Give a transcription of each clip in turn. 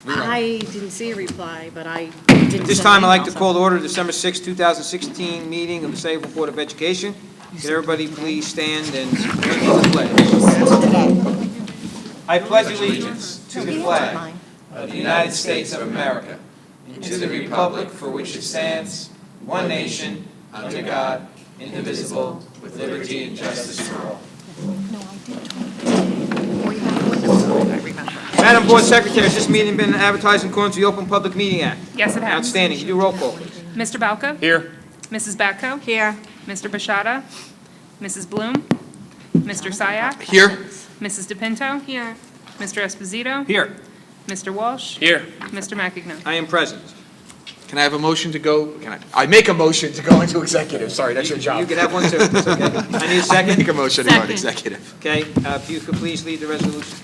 I didn't see a reply, but I didn't. At this time, I'd like to call to order December 6, 2016 meeting of the Sayreville Board of Education. Can everybody please stand and join the pledge? I pledge allegiance to the flag of the United States of America and to the republic for which it stands, one nation, under God, indivisible, with liberty and justice for all. Madam Board Secretary, has this meeting been advertised in accordance with the Open Public Meeting Act? Yes, it has. Outstanding. You do roll call, please. Mr. Balco? Here. Mrs. Batco? Here. Mr. Bashada? Mrs. Bloom? Mr. Syak? Here. Mrs. DePinto? Here. Mr. Esposito? Here. Mr. Walsh? Here. Mr. McAgnon? I am present. Can I have a motion to go, I make a motion to go into executive, sorry, that's your job. You can have one too. It's okay. I need a second. Make a motion to go into Second. executive. Okay, if you could please lead the resolution.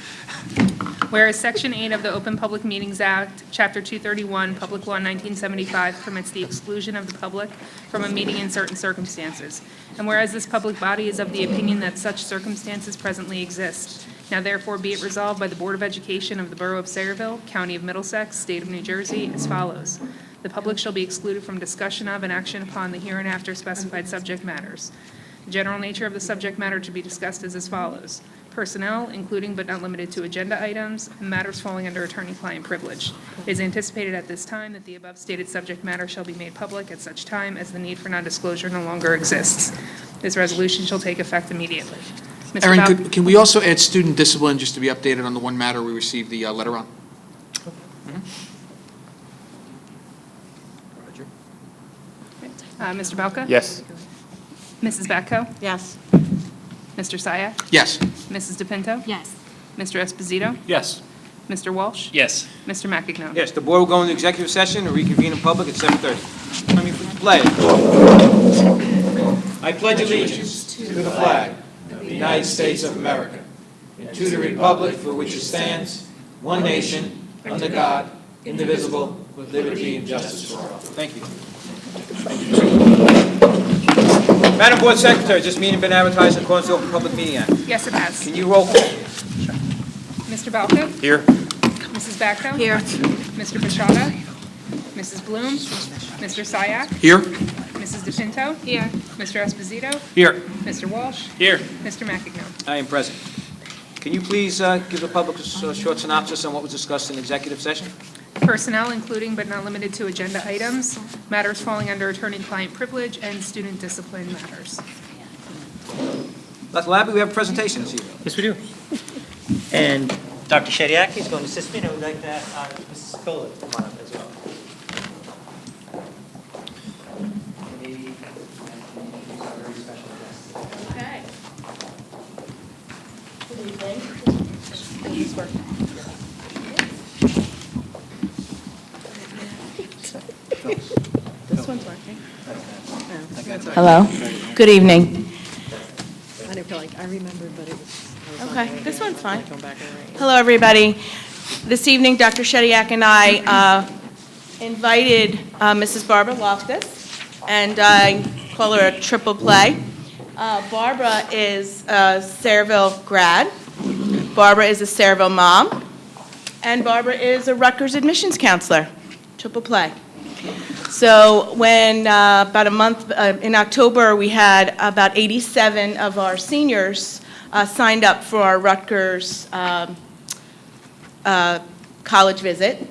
Whereas Section 8 of the Open Public Meetings Act, Chapter 231, Public Law 1975, permits the exclusion of the public from a meeting in certain circumstances. And whereas this public body is of the opinion that such circumstances presently exist, now therefore be it resolved by the Board of Education of the Borough of Sayreville, County of Middlesex, State of New Jersey, as follows. The public shall be excluded from discussion of and action upon the hereinafter specified subject matters. The general nature of the subject matter to be discussed is as follows. Personnel, including but not limited to agenda items, and matters falling under attorney-client privilege. It is anticipated at this time that the above stated subject matter shall be made public at such time as the need for non-disclosure no longer exists. This resolution shall take effect immediately. Mr. Erin, Bal- can we also add student discipline, just to be updated on the one matter we received the letter on? Mr. Balca? Yes. Mrs. Batco? Yes. Mr. Syak? Yes. Mrs. DePinto? Yes. Mr. Esposito? Yes. Mr. Walsh? Yes. Mr. McAgnon? Yes, the board will go into executive session and reconvene in public at 7:30. Let me pledge. I pledge allegiance to the flag of the United States of America and to the republic for which it stands, one nation, under God, indivisible, with liberty and justice for all. Thank you. Madam Board Secretary, has this meeting been advertised in accordance with the Open Public Meeting Act? Yes, it has. Can you roll call? Mr. Balco? Here. Mrs. Batco? Here. Mr. Bashada? Mrs. Bloom? Mr. Syak? Here? Mrs. DePinto? Here. Mr. Esposito? Here. Mr. Walsh? Here. Mr. McAgnon? I am present. Can you please give the public a short synopsis on what was discussed in executive session? Personnel, including but not limited to agenda items, matters falling under attorney-client privilege, and student discipline matters. Dr. Labby, we have a presentation this evening. Yes, we do. And Dr. Shediak is going to assist me, and I would like to ask Mrs. Stoller to come on up as well. Okay. Good evening. This one's working. Hello. Good evening. I didn't feel like I remembered, but it was. Okay, this one's fine. Hello, everybody. This evening, Dr. Shediak and I invited Mrs. Barbara Loftus, and I call her a triple play. Barbara is a Sayreville grad. Barbara is a Sayreville mom. And Barbara is a Rutgers admissions counselor. Triple play. So when about a month, in October, we had about 87 of our seniors signed up for our Rutgers college visit.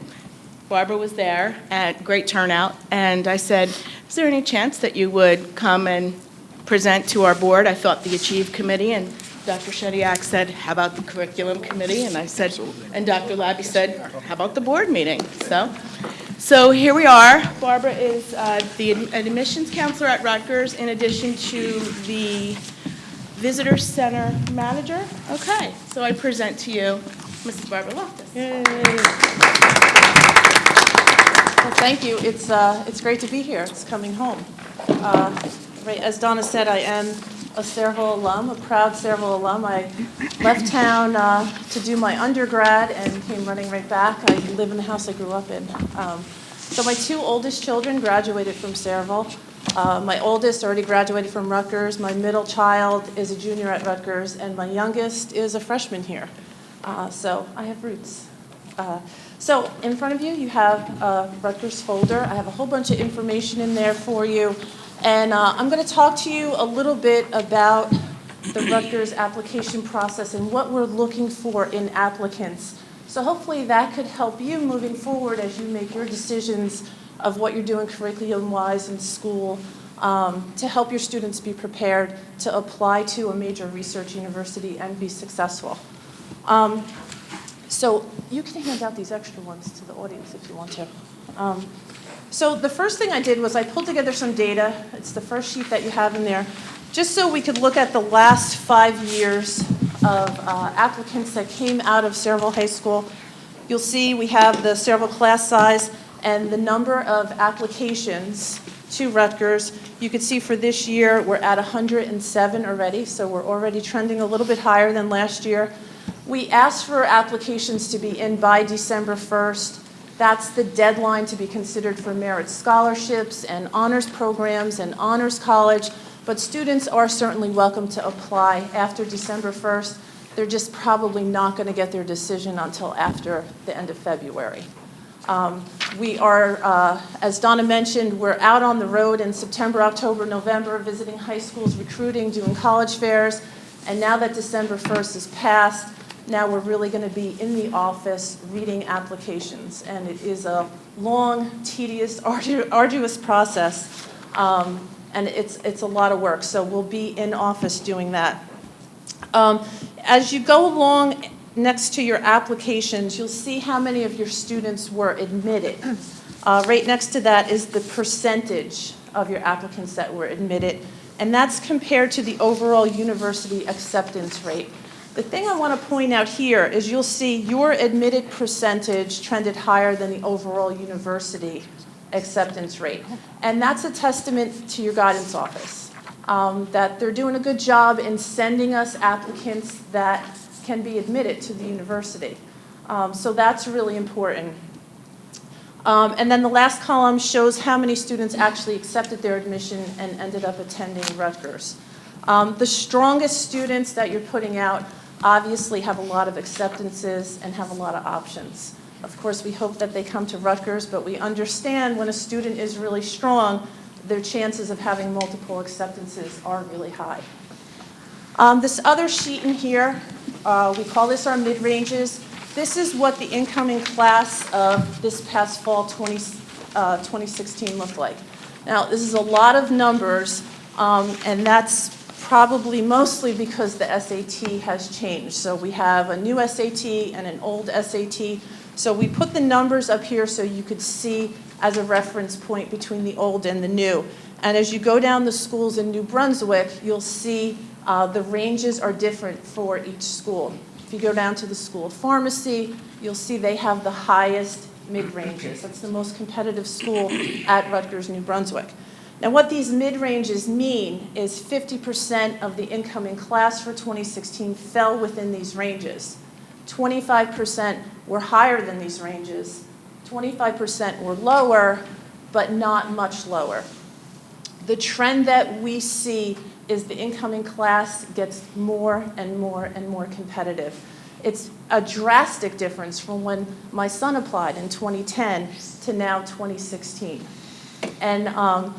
Barbara was there, at great turnout, and I said, is there any chance that you would come and present to our board? I thought the Achieve Committee, and Dr. Shediak said, how about the Curriculum Committee? And I said, and Dr. Labby said, how about the board meeting? So here we are. Barbara is the admissions counselor at Rutgers, in addition to the visitor center manager. Okay, so I present to you Mrs. Barbara Loftus. Yay. Well, thank you. It's great to be here. It's coming home. Right, as Donna said, I am a Sayreville alum, a proud Sayreville alum. I left town to do my undergrad and came running right back. I live in the house I grew up in. So my two oldest children graduated from Sayreville. My oldest already graduated from Rutgers. My middle child is a junior at Rutgers, and my youngest is a freshman here. So I have roots. So in front of you, you have a Rutgers folder. I have a whole bunch of information in there for you. And I'm going to talk to you a little bit about the Rutgers application process and what we're looking for in applicants. So hopefully that could help you moving forward as you make your decisions of what you're doing curriculum-wise in school, to help your students be prepared to apply to a major research university and be successful. So you can hand out these extra ones to the audience if you want to. So the first thing I did was I pulled together some data. It's the first sheet that you have in there, just so we could look at the last 5 years of applicants that came out of Sayreville High School. You'll see we have the Sayreville class size and the number of applications to Rutgers. You can see for this year, we're at 107 already, so we're already trending a little bit higher than last year. We asked for applications to be in by December 1st. That's the deadline to be considered for merit scholarships and honors programs and honors college, but students are certainly welcome to apply after December 1st. They're just probably not going to get their decision until after the end of February. We are, as Donna mentioned, we're out on the road in September, October, November, visiting high schools, recruiting, doing college fairs, and now that December 1st is passed, now we're really going to be in the office reading applications, and it is a long, tedious, arduous process, and it's a lot of work, so we'll be in office doing that. As you go along next to your applications, you'll see how many of your students were admitted. Right next to that is the percentage of your applicants that were admitted, and that's compared to the overall university acceptance rate. The thing I want to point out here is you'll see your admitted percentage trended higher than the overall university acceptance rate. And that's a testament to your guidance office, that they're doing a good job in sending us applicants that can be admitted to the university. So that's really important. And then the last column shows how many students actually accepted their admission and ended up attending Rutgers. The strongest students that you're putting out obviously have a lot of acceptances and have a lot of options. Of course, we hope that they come to Rutgers, but we understand when a student is really strong, their chances of having multiple acceptances are really high. This other sheet in here, we call this our mid-ranges. This is what the incoming class of this past fall 2016 looked like. Now, this is a lot of numbers, and that's probably mostly because the SAT has changed. So we have a new SAT and an old SAT. So we put the numbers up here so you could see as a reference point between the old and the new. And as you go down the schools in New Brunswick, you'll see the ranges are different for each school. If you go down to the School of Pharmacy, you'll see they have the highest mid-ranges. That's the most competitive school at Rutgers, New Brunswick. Now, what these mid-ranges mean is 50% of the incoming class for 2016 fell within these ranges. 25% were higher than these ranges. 25% were lower, but not much lower. The trend that we see is the incoming class gets more and more and more competitive. It's a drastic difference from when my son applied in 2010 to now 2016. And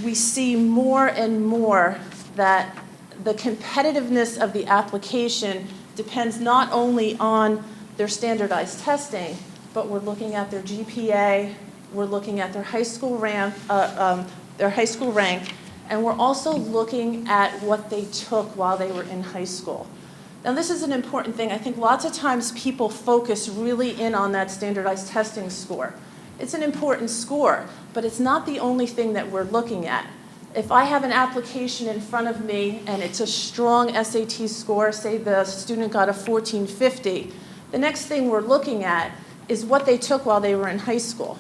we see more and more that the competitiveness of the application depends not only on their standardized testing, but we're looking at their GPA, we're looking at their high school rank, and we're also looking at what they took while they were in high school. Now, this is an important thing. I think lots of times people focus really in on that standardized testing score. It's an important score, but it's not the only thing that we're looking at. If I have an application in front of me and it's a strong SAT score, say the student got a 1450, the next thing we're looking at is what they took while they were in high school.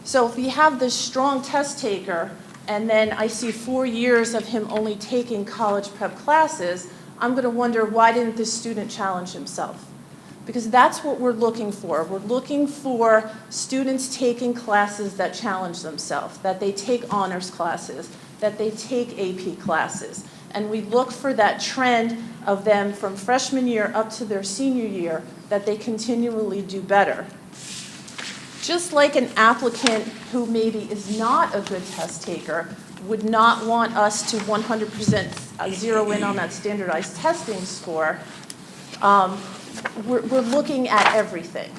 So if you have this strong test taker and then I see 4 years of him only taking college prep classes, I'm going to wonder, why didn't this student challenge himself? Because that's what we're looking for. We're looking for students taking classes that challenge themselves, that they take honors classes, that they take AP classes. And we look for that trend of them from freshman year up to their senior year, that they continually do better. Just like an applicant who maybe is not a good test taker would not want us to 100% zero in on that standardized testing score, we're looking at everything.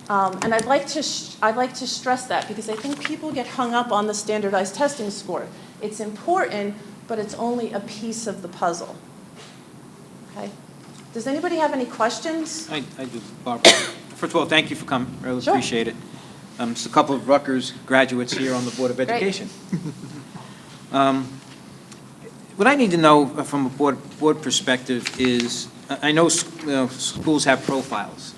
And I'd like to stress that because I think people get hung up on the standardized testing score. It's important, but it's only a piece of the puzzle. Okay? Does anybody have any questions? I do, Barbara. First of all, thank you for coming. Really Sure. appreciate it. Just a couple of Rutgers graduates here on the Board of Great. Education. What I need to know from a board perspective is, I know schools have profiles.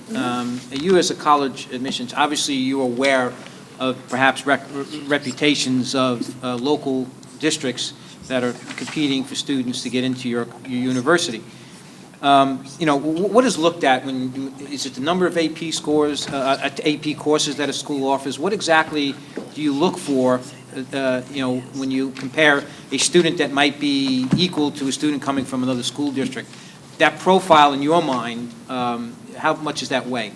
You as a college admissions, obviously you're aware of perhaps reputations of local districts that are competing for students to get into your university. What is looked at is it the number of AP scores, AP courses that a school offers? What exactly do you look for, when you compare a student that might be equal to a student coming from another school district? That profile in your mind, how much does that weigh?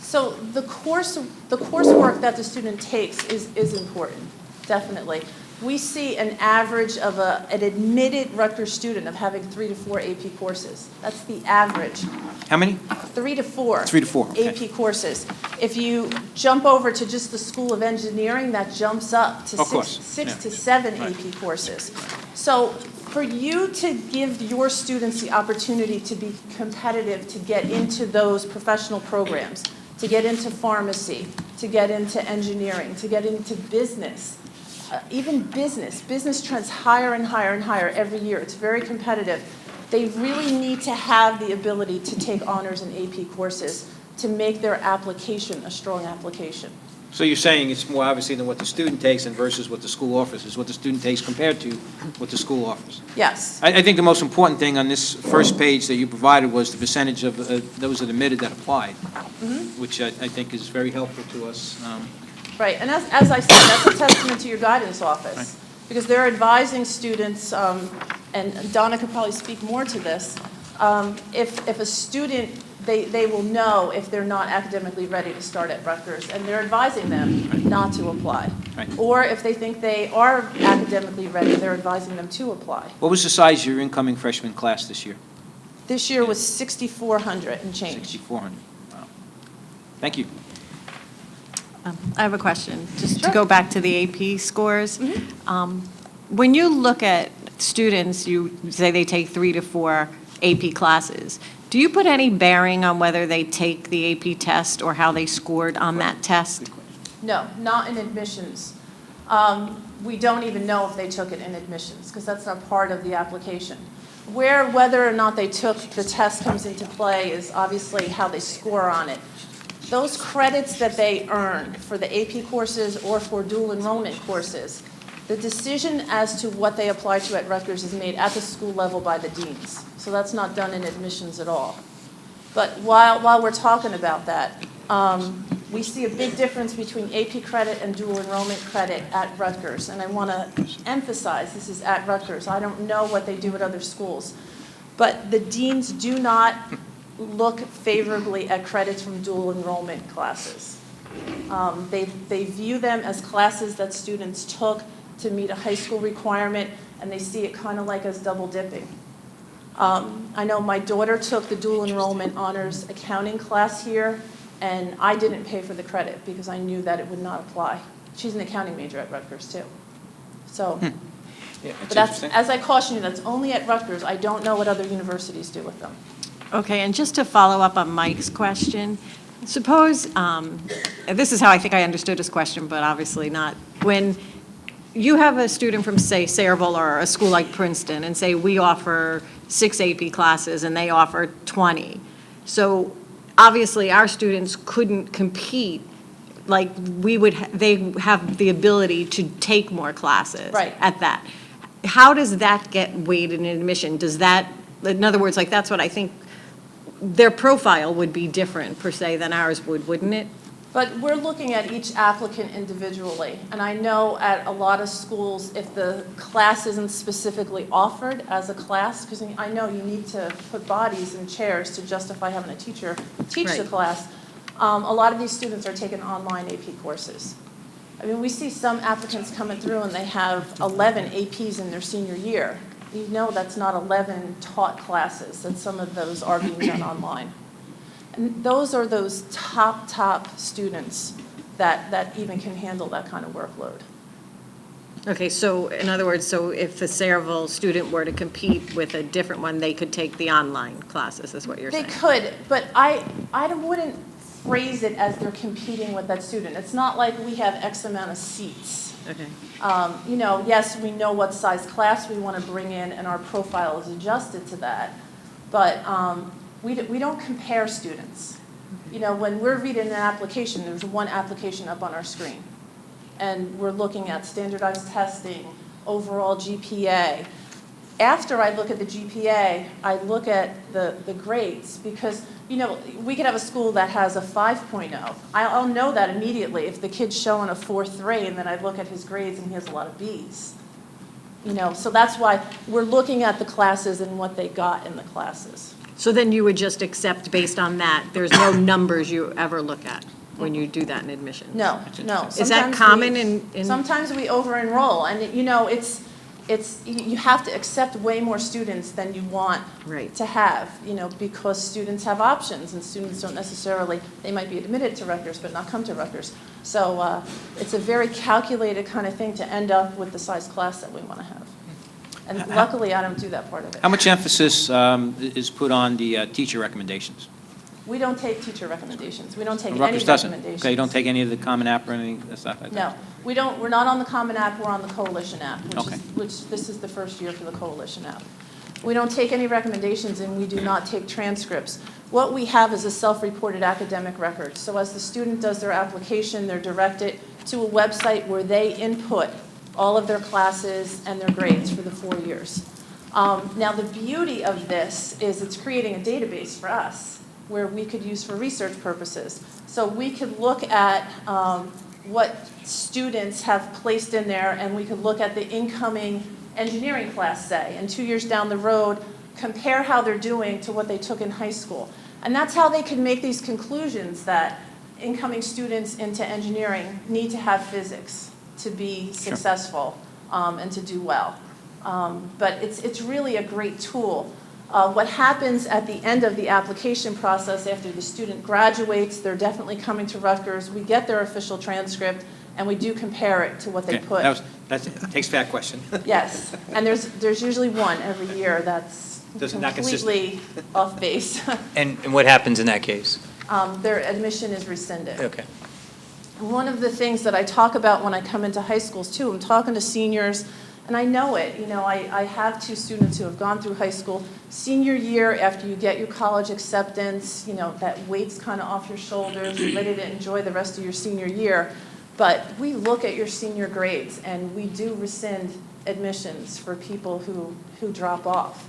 So the coursework that the student takes is important, definitely. We see an average of an admitted Rutgers student of having 3 to 4 AP courses. That's the average. How many? 3 to 4. 3 to 4, okay. AP courses. If you jump over to just the School of Engineering, that jumps up to Of course, six yeah. to 7 Right. AP courses. So for you to give your students the opportunity to be competitive, to get into those professional programs, to get into pharmacy, to get into engineering, to get into business, even business trends higher and higher and higher every year. It's very competitive. They really need to have the ability to take honors and AP courses to make their application a strong application. So you're saying it's more obviously than what the student takes and versus what the school offers, is what the student takes compared to what the school offers. Yes. I think the most important thing on this first page that you provided was the percentage of those that admitted that applied, which I think is very helpful to us. Right, and as I said, that's a testament to your guidance office. Right. Because they're advising students, and Donna could probably speak more to this, if a student, they will know if they're not academically ready to start at Rutgers, and they're advising them not to apply. Right. Or if they think they are academically ready, they're advising them to apply. What was the size of your incoming freshman class this year? This year was 6,400 and change. 6,400. Wow. Thank you. I have a question, just to Sure. go back to the AP scores. When you look at students, you say they take 3 to 4 AP classes, do you put any bearing on whether they take the AP test or how they scored on that test? No, not in admissions. We don't even know if they took it in admissions, because that's not part of the application. Whether or not they took the test comes into play is obviously how they score on it. Those credits that they earn for the AP courses or for dual enrollment courses, the decision as to what they apply to at Rutgers is made at the school level by the deans. So that's not done in admissions at all. But while we're talking about that, we see a big difference between AP credit and dual enrollment credit at Rutgers. And I want to emphasize this is at Rutgers. I don't know what they do at other schools. But the deans do not look favorably at credits from dual enrollment classes. They view them as classes that students took to meet a high school requirement, and they see it kind of like as double dipping. I know my daughter took the dual enrollment honors accounting class here, and I didn't pay for the credit because I knew that it would not apply. She's an accounting major at Rutgers too. So, Yeah, but that's, as I caution you, that's only at Rutgers. I don't know what other universities do with them. Okay, and just to follow up on Mike's question, suppose, this is how I think I understood his question, but obviously not. When you have a student from, say, Sayreville or a school like Princeton, and say we offer 6 AP classes and they offer 20. So obviously, our students couldn't compete like we would, they have the ability to take more classes Right. at that. How does that get weighed in admission? Does that, in other words, like that's what I think, their profile would be different per se than ours would, wouldn't it? But we're looking at each applicant individually. And I know at a lot of schools, if the class isn't specifically offered as a class, because I know you need to put bodies in chairs to justify having a teacher teach the Right. class. A lot of these students are taking online AP courses. I mean, we see some applicants coming through and they have 11 APs in their senior year. You know that's not 11 taught classes, that some of those are being done online. And those are those top students that even can handle that kind of workload. Okay, so in other words, so if the Sayreville student were to compete with a different one, they could take the online classes, is what you're They saying? could, but I wouldn't phrase it as they're competing with that student. It's not like we have X amount of seats. Okay. You know, yes, we know what size class we want to bring in, and our profile is adjusted to that. But we don't compare students. You know, when we're reading an application, there's one application up on our screen. And we're looking at standardized testing, overall GPA. After I look at the GPA, I look at the grades because, you know, we could have a school that has a 5.0. I'll know that immediately if the kid's showing a 4.3 and then I look at his grades and he has a lot of Bs. You know, so that's why we're looking at the classes and what they got in the classes. So then you would just accept based on that, there's no numbers you ever look at when you do that in admissions? No. Is that Sometimes common in? Sometimes we over-enroll, and, you know, you have to accept way more students than you want Right. to have, you know, because students have options, and students don't necessarily, they might be admitted to Rutgers but not come to Rutgers. So it's a very calculated kind of thing to end up with the size class that we want to have. And luckily, I don't do that part of it. How much emphasis is put on the teacher recommendations? We don't take teacher recommendations. We don't take any Rutgers doesn't? recommendations. Okay, you don't take any of the Common App or anything, stuff like that? No, we don't, we're not on the Common App, we're on the Coalition App, Okay. which this is the first year for the Coalition App. We don't take any recommendations and we do not take transcripts. What we have is a self-reported academic record. So as the student does their application, they're directed to a website where they input all of their classes and their grades for the 4 years. Now, the beauty of this is it's creating a database for us where we could use for research purposes. So we could look at what students have placed in there, and we could look at the incoming engineering class, say, and 2 years down the road, compare how they're doing to what they took in high school. And that's how they can make these conclusions that incoming students into engineering need to have physics to be successful and to do well. But it's really a great tool. What happens at the end of the application process after the student graduates, they're definitely coming to Rutgers, we get their official transcript, and we do compare it to what they Okay, put. that takes that question. Yes, and there's usually one every year that's Not consistent. completely off base. And what happens in that case? Their admission is rescinded. Okay. One of the things that I talk about when I come into high schools too, I'm talking to seniors, and I know it. You know, I have 2 students who have gone through high school. Senior year, after you get your college acceptance, you know, that weight's kind of off your shoulders. You're ready to enjoy the rest of your senior year. But we look at your senior grades, and we do rescind admissions for people who drop off.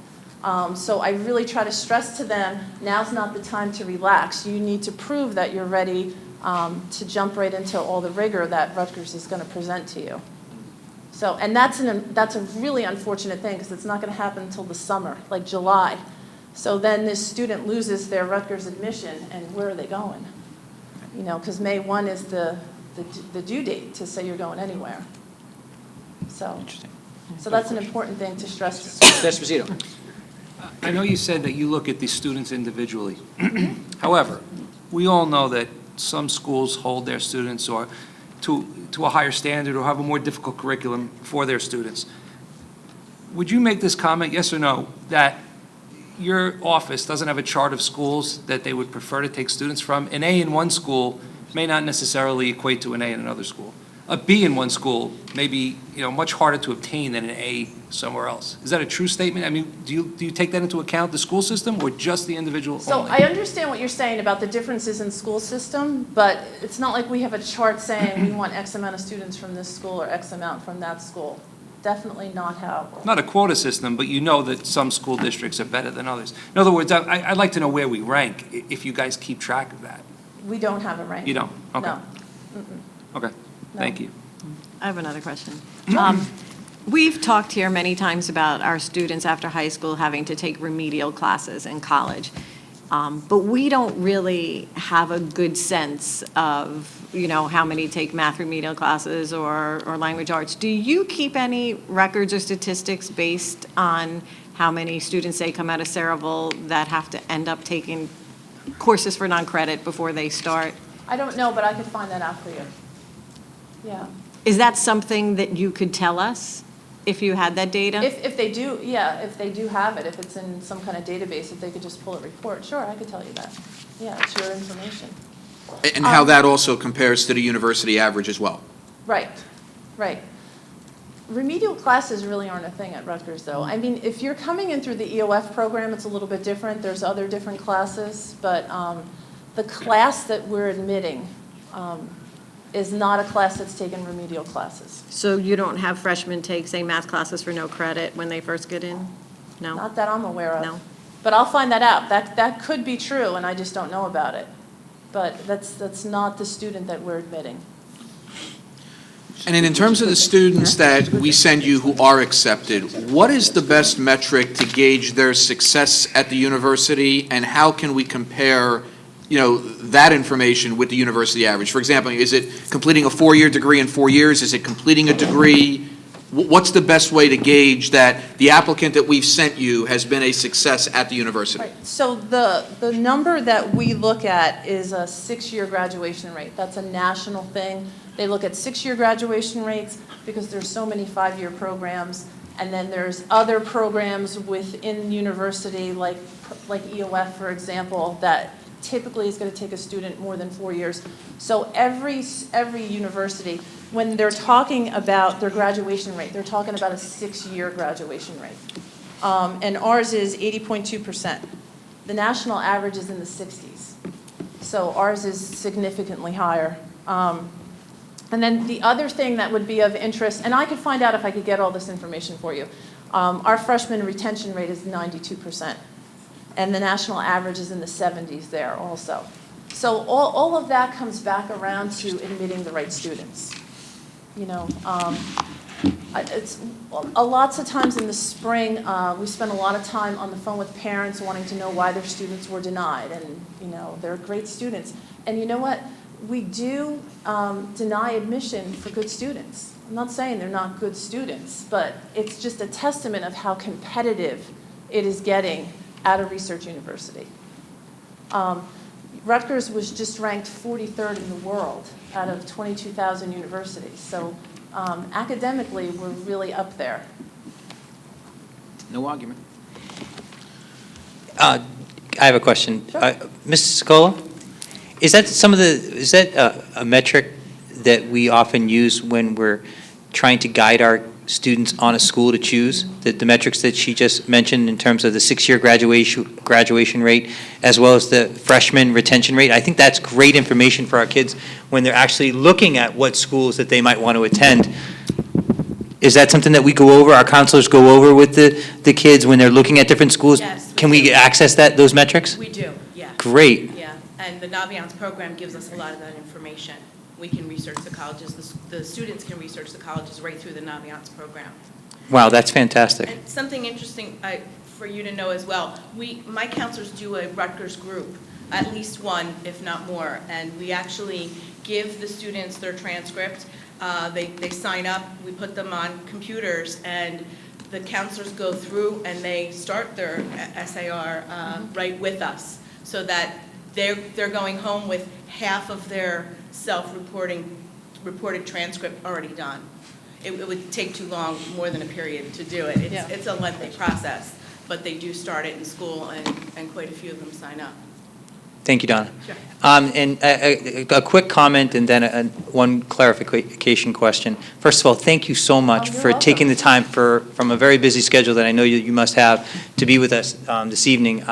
So I really try to stress to them, now's not the time to relax. You need to prove that you're ready to jump right into all the rigor that Rutgers is going to present to you. So, and that's a really unfortunate thing because it's not going to happen until the summer, like July. So then this student loses their Rutgers admission, and where are they going? You know, because May 1 is the due date to say you're going anywhere. So, Interesting. so that's an important thing to stress. Mr. Esposito? I know you said that you look at these students individually. However, we all know that some schools hold their students or to a higher standard or have a more difficult curriculum for their students. Would you make this comment, yes or no, that your office doesn't have a chart of schools that they would prefer to take students from? An A in one school may not necessarily equate to an A in another school. A B in one school may be, you know, much harder to obtain than an A somewhere else. Is that a true statement? I mean, do you take that into account, the school system, or just the individual So only? I understand what you're saying about the differences in school system, but it's not like we have a chart saying we want X amount of students from this school or X amount from that school. Definitely not how. Not a quota system, but you know that some school districts are better than others. In other words, I'd like to know where we rank, if you guys keep track of that. We don't have a ranking. You don't? Okay. No. Okay, thank you. I have another question. We've talked here many times about our students after high school having to take remedial classes in college. But we don't really have a good sense of, how many take math remedial classes or language arts. Do you keep any records or statistics based on how many students, say, come out of Sayreville that have to end up taking courses for non-credit before they start? I don't know, but I could find that out for you. Yeah. Is that something that you could tell us if you had that data? If they do, yeah, if they do have it, if it's in some kind of database, if they could just pull a report, sure, I could tell you that. Yeah, it's your information. And how that also compares to the university average as well. Right, right. Remedial classes really aren't a thing at Rutgers, though. I mean, if you're coming in through the EOF program, it's a little bit different. There's other different classes, but the class that we're admitting is not a class that's taken remedial classes. So you don't have freshmen take, say, math classes for no credit when they first get in? No? Not that I'm aware of. No. But I'll find that out. That could be true, and I just don't know about it. But that's not the student that we're admitting. And then in terms of the students that we send you who are accepted, what is the best metric to gauge their success at the university, and how can we compare, that information with the university average? For example, is it completing a 4-year degree in 4 years? Is it completing a degree? What's the best way to gauge that the applicant that we've sent you has been a success at the university? Right. So the number that we look at is a 6-year graduation rate. That's a national thing. They look at 6-year graduation rates because there's so many 5-year programs, and then there's other programs within university, like EOF, for example, that typically is going to take a student more than 4 years. So every university, when they're talking about their graduation rate, they're talking about a 6-year graduation rate. And ours is 80.2%. The national average is in the 60s. So ours is significantly higher. And then the other thing that would be of interest, and I could find out if I could get all this information for you, our freshman retention rate is 92%. And the national average is in the 70s there also. So all of that comes back around to admitting the right students. It's lots of times in the spring, we spend a lot of time on the phone with parents wanting to know why their students were denied. And, they're great students. And you know what? We do deny admission for good students. I'm not saying they're not good students, but it's just a testament of how competitive it is getting at a research university. Rutgers was just ranked 43rd in the world out of 22,000 universities. So academically, we're really up there. No argument. I have a question. Sure. Mrs. Scola, is that a metric that we often use when we're trying to guide our students on a school to choose? The metrics that she just mentioned in terms of the 6-year graduation rate, as well as the freshman retention rate. I think that's great information for our kids when they're actually looking at what schools that they might want to attend. Is that something that we go over, our counselors go over with the kids when they're looking at different schools? Yes. Can we access those metrics? We do, yeah. Great. Yeah, and the Naviance program gives us a lot of that information. We can research the colleges, the students can research the colleges right through the Naviance program. Wow, that's fantastic. And something interesting for you to know as well, my counselors do a Rutgers group, at least one, if not more, and we actually give the students their transcript. They sign up, we put them on computers, and the counselors go through and they start their SAR right with us, so that they're going home with half of their reported transcript already done. It would take too long, more than a period, to do it. It's a lengthy process, but they do start it in school, and quite a few of them sign up. Thank you, Donna. Sure. And a quick comment and then one clarification question. First of all, thank you so much You're for welcome. taking the time from a very busy schedule that I know you must have to be with us this evening.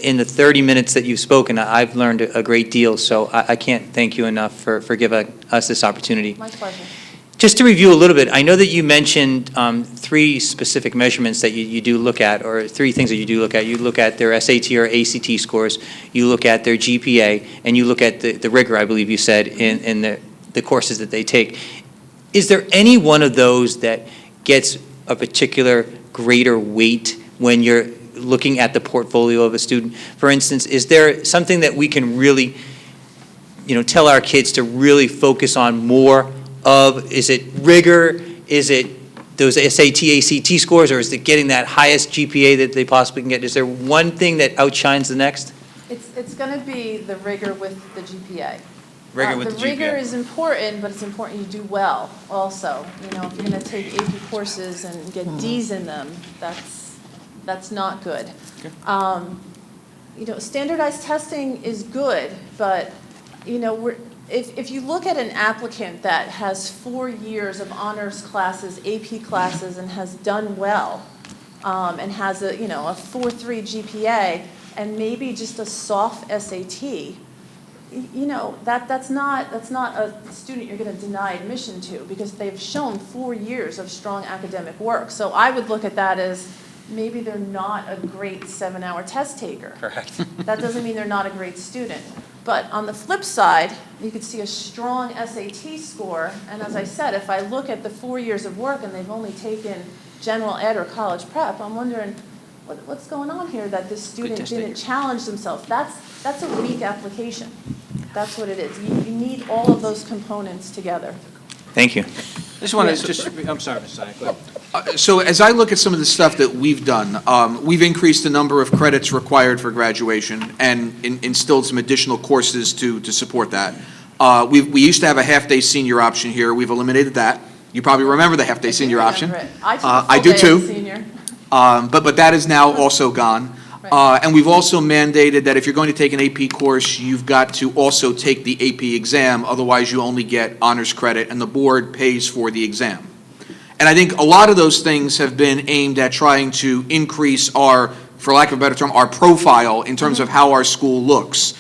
In the 30 minutes that you've spoken, I've learned a great deal, so I can't thank you enough for giving us this opportunity. My pleasure. Just to review a little bit, I know that you mentioned 3 specific measurements that you do look at, or 3 things that you do look at. You look at their SAT or ACT scores, you look at their GPA, and you look at the rigor, I believe you said, in the courses that they take. Is there any one of those that gets a particular greater weight when you're looking at the portfolio of a student? For instance, is there something that we can really, tell our kids to really focus on more of? Is it rigor? Is it those SAT, ACT scores, or is it getting that highest GPA that they possibly can get? Is there one thing that outshines the next? It's going to be the rigor with the GPA. Rigor with the GPA. rigor is important, but it's important you do well also. If you're going to take AP courses and get Ds in them, that's not good. Standardized testing is good, but, if you look at an applicant that has 4 years of honors classes, AP classes, and has done well, and has a 4.3 GPA, and maybe just a soft SAT, that's not a student you're going to deny admission to, because they've shown 4 years of strong academic work. So I would look at that as maybe they're not a great 7-hour test taker. Correct. That doesn't mean they're not a great student. But on the flip side, you could see a strong SAT score, and as I said, if I look at the 4 years of work and they've only taken general ed or college prep, I'm wondering, what's going on here that this student didn't challenge themselves? That's a weak application. That's what it is. You need all of those components together. Thank you. Just want to, I'm sorry, Mr. Sine, go ahead. So as I look at some of the stuff that we've done, we've increased the number of credits required for graduation and instilled some additional courses to support that. We used to have a half-day senior option here. We've eliminated that. You probably remember the half-day senior option. I do too. Senior. But that is now also gone. And we've also mandated that if you're going to take an AP course, you've got to also take the AP exam, otherwise you only get honors credit, and the board pays for the exam. And I think a lot of those things have been aimed at trying to increase our, for lack of a better term, our profile in terms of how our school looks.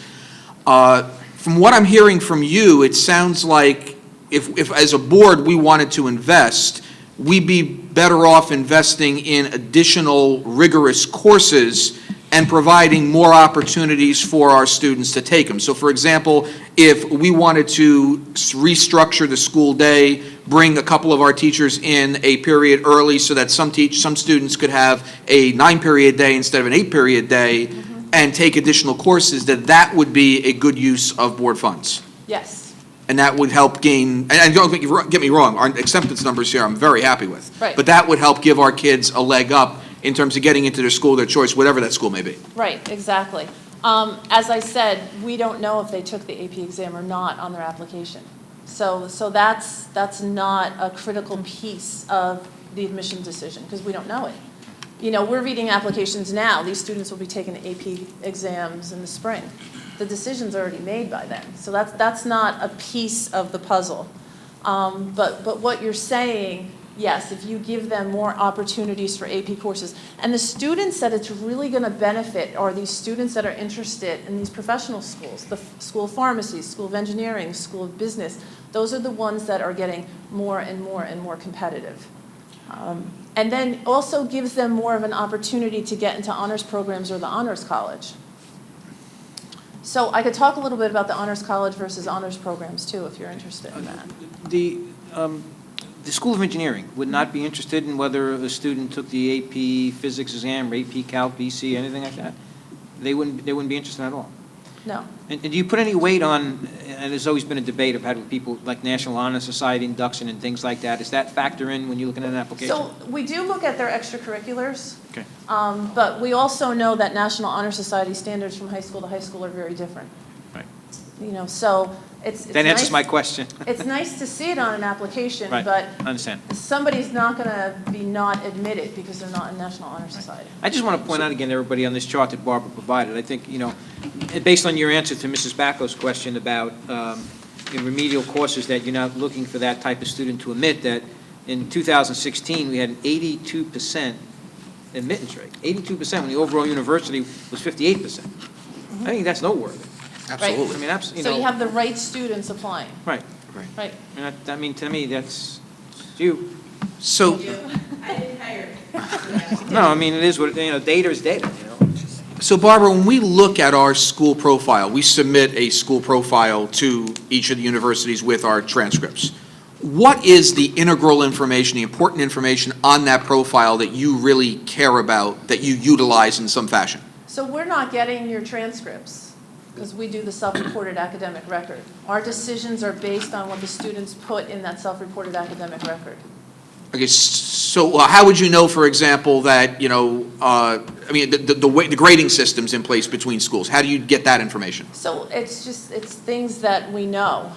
From what I'm hearing from you, it sounds like if as a board we wanted to invest, we'd be better off investing in additional rigorous courses and providing more opportunities for our students to take them. So for example, if we wanted to restructure the school day, bring a couple of our teachers in a period early so that some students could have a 9-period day instead of an 8-period day, and take additional courses, that would be a good use of board funds. Yes. And that would help gain, and don't get me wrong, our acceptance numbers here I'm very happy with. Right. But that would help give our kids a leg up in terms of getting into their school of their choice, whatever that school may be. Right, exactly. As I said, we don't know if they took the AP exam or not on their application. So that's not a critical piece of the admission decision, because we don't know it. We're reading applications now. These students will be taking the AP exams in the spring. The decision's already made by then. So that's not a piece of the puzzle. But what you're saying, yes, if you give them more opportunities for AP courses, and the students that it's really going to benefit are these students that are interested in these professional schools, the School of Pharmacy, School of Engineering, School of Business. Those are the ones that are getting more and more and more competitive. And then also gives them more of an opportunity to get into honors programs or the honors college. So I could talk a little bit about the honors college versus honors programs too, if you're interested in that. The School of Engineering would not be interested in whether a student took the AP Physics exam, or AP Calc, BC, anything like that? They wouldn't be interested at all? No. And do you put any weight on, and there's always been a debate I've had with people like National Honor Society induction and things like that, does that factor in when you're looking at an application? So we do look at their extracurriculars. Okay. But we also know that National Honor Society standards from high school to high school are very different. Right. So it's That nice, answers my question. It's nice to see it on an application, Right. but I understand. somebody's not going to be not admitted because they're not in National Honor Society. I just want to point out again to everybody on this chart that Barbara provided, I think, based on your answer to Mrs. Bacco's question about remedial courses, that you're not looking for that type of student to admit, that in 2016, we had an 82% admittance rate. 82% when the overall university was 58%. I think that's noteworthy. Absolutely. I mean, absolutely. So you have the right students applying. Right. Right. And I mean, to me, that's you. So, I didn't hire. No, I mean, it is what, data is data, So Barbara, when we look at our school profile, we submit a school profile to each of the universities with our transcripts. what is the integral information, the important information on that profile that you really care about, that you utilize in some fashion? So we're not getting your transcripts, because we do the self-reported academic record. Our decisions are based on what the students put in that self-reported academic record. Okay, so how would you know, for example, that, the grading system's in place between schools? How do you get that information? So it's things that we know.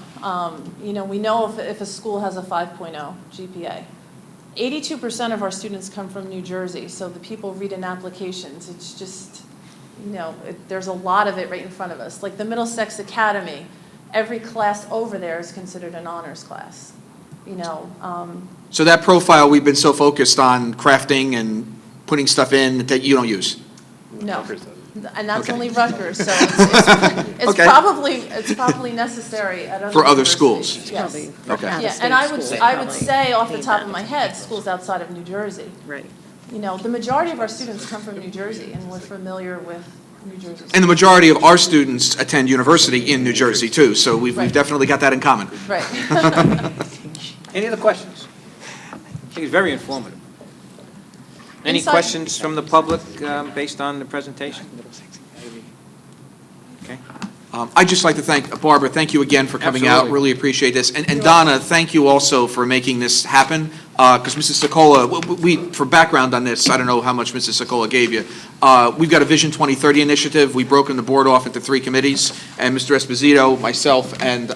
We know if a school has a 5.0 GPA. 82% of our students come from New Jersey, so the people read in applications. It's just, there's a lot of it right in front of us. Like the Middlesex Academy, every class over there is considered an honors class. So that profile we've been so focused on crafting and putting stuff in that you don't use? No, and that's Okay. only Rutgers, so it's Okay. probably necessary at other For other universities. schools? Yes. Okay. Yeah, and I would say off the top of my head, schools outside of New Jersey. Right. The majority of our students come from New Jersey, and we're familiar with New Jersey. And the majority of our students attend university in New Jersey, too, so we've Right. definitely got that in common. Right. Any other questions? I think it's very informative. Any Inside- questions from the public based on the presentation? Okay. I'd just like to thank, Barbara, thank you again for coming out, Absolutely. really appreciate this. And Donna, thank you also for making this happen, because Mrs. Sokola, for background on this, I don't know how much Mrs. Sokola gave you. We've got a Vision 2030 initiative. We've broken the board off into 3 committees, and Mr. Esposito, myself, and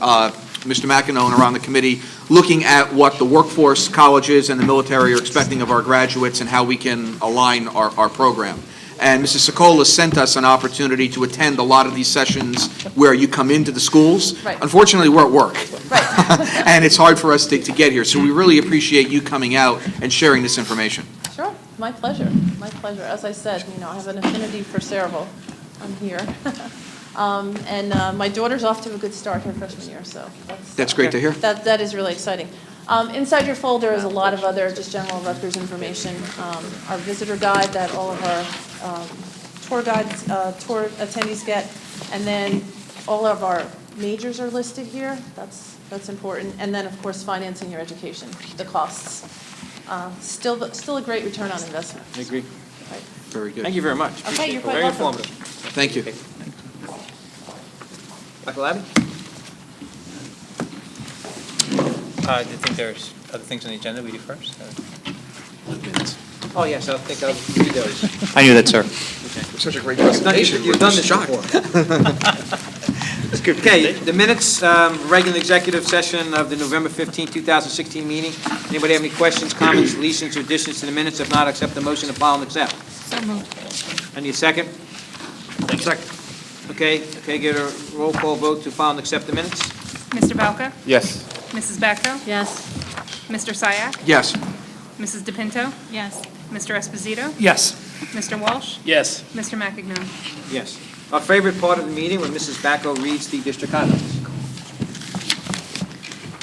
Mr. McEnone are on the committee, looking at what the workforce, colleges, and the military are expecting of our graduates and how we can align our program. And Mrs. Sokola sent us an opportunity to attend a lot of these sessions where you come into the schools. Right. Unfortunately, we're at work. Right. And it's hard for us to get here. So we really appreciate you coming out and sharing this information. Sure, my pleasure, my pleasure. As I said, I have an affinity for Sayreville. I'm here. And my daughter's off to a good start her freshman year, so That's great to hear. that is really exciting. Inside your folder is a lot of other just general Rutgers information. Our visitor guide that all of our tour attendees get, and then all of our majors are listed here. That's important. And then, of course, financing your education, the costs. Still a great return on investment. I agree. Right. Very good. Thank you very much. Okay, you're quite Very welcome. informative. Thank you. Michael Abbey? Do you think there's other things on the agenda we do first? Oh, yes, I think I'll read those. I knew that, sir. Such a great presentation. You've done this before. Okay, the minutes, regular executive session of the November 15, 2016 meeting. Anybody have any questions, comments, deletions, or additions to the minutes? If not, accept the motion to file and accept. So moved. I need a second? Second. Okay, get a roll call vote to file and accept the minutes. Mr. Balca? Yes. Mrs. Bacco? Yes. Mr. Syak? Yes. Mrs. DePinto? Yes. Mr. Esposito? Yes. Mr. Walsh? Yes. Mr. McEnone? Yes. Our favorite part of the meeting when Mrs. Bacco reads the district highlights.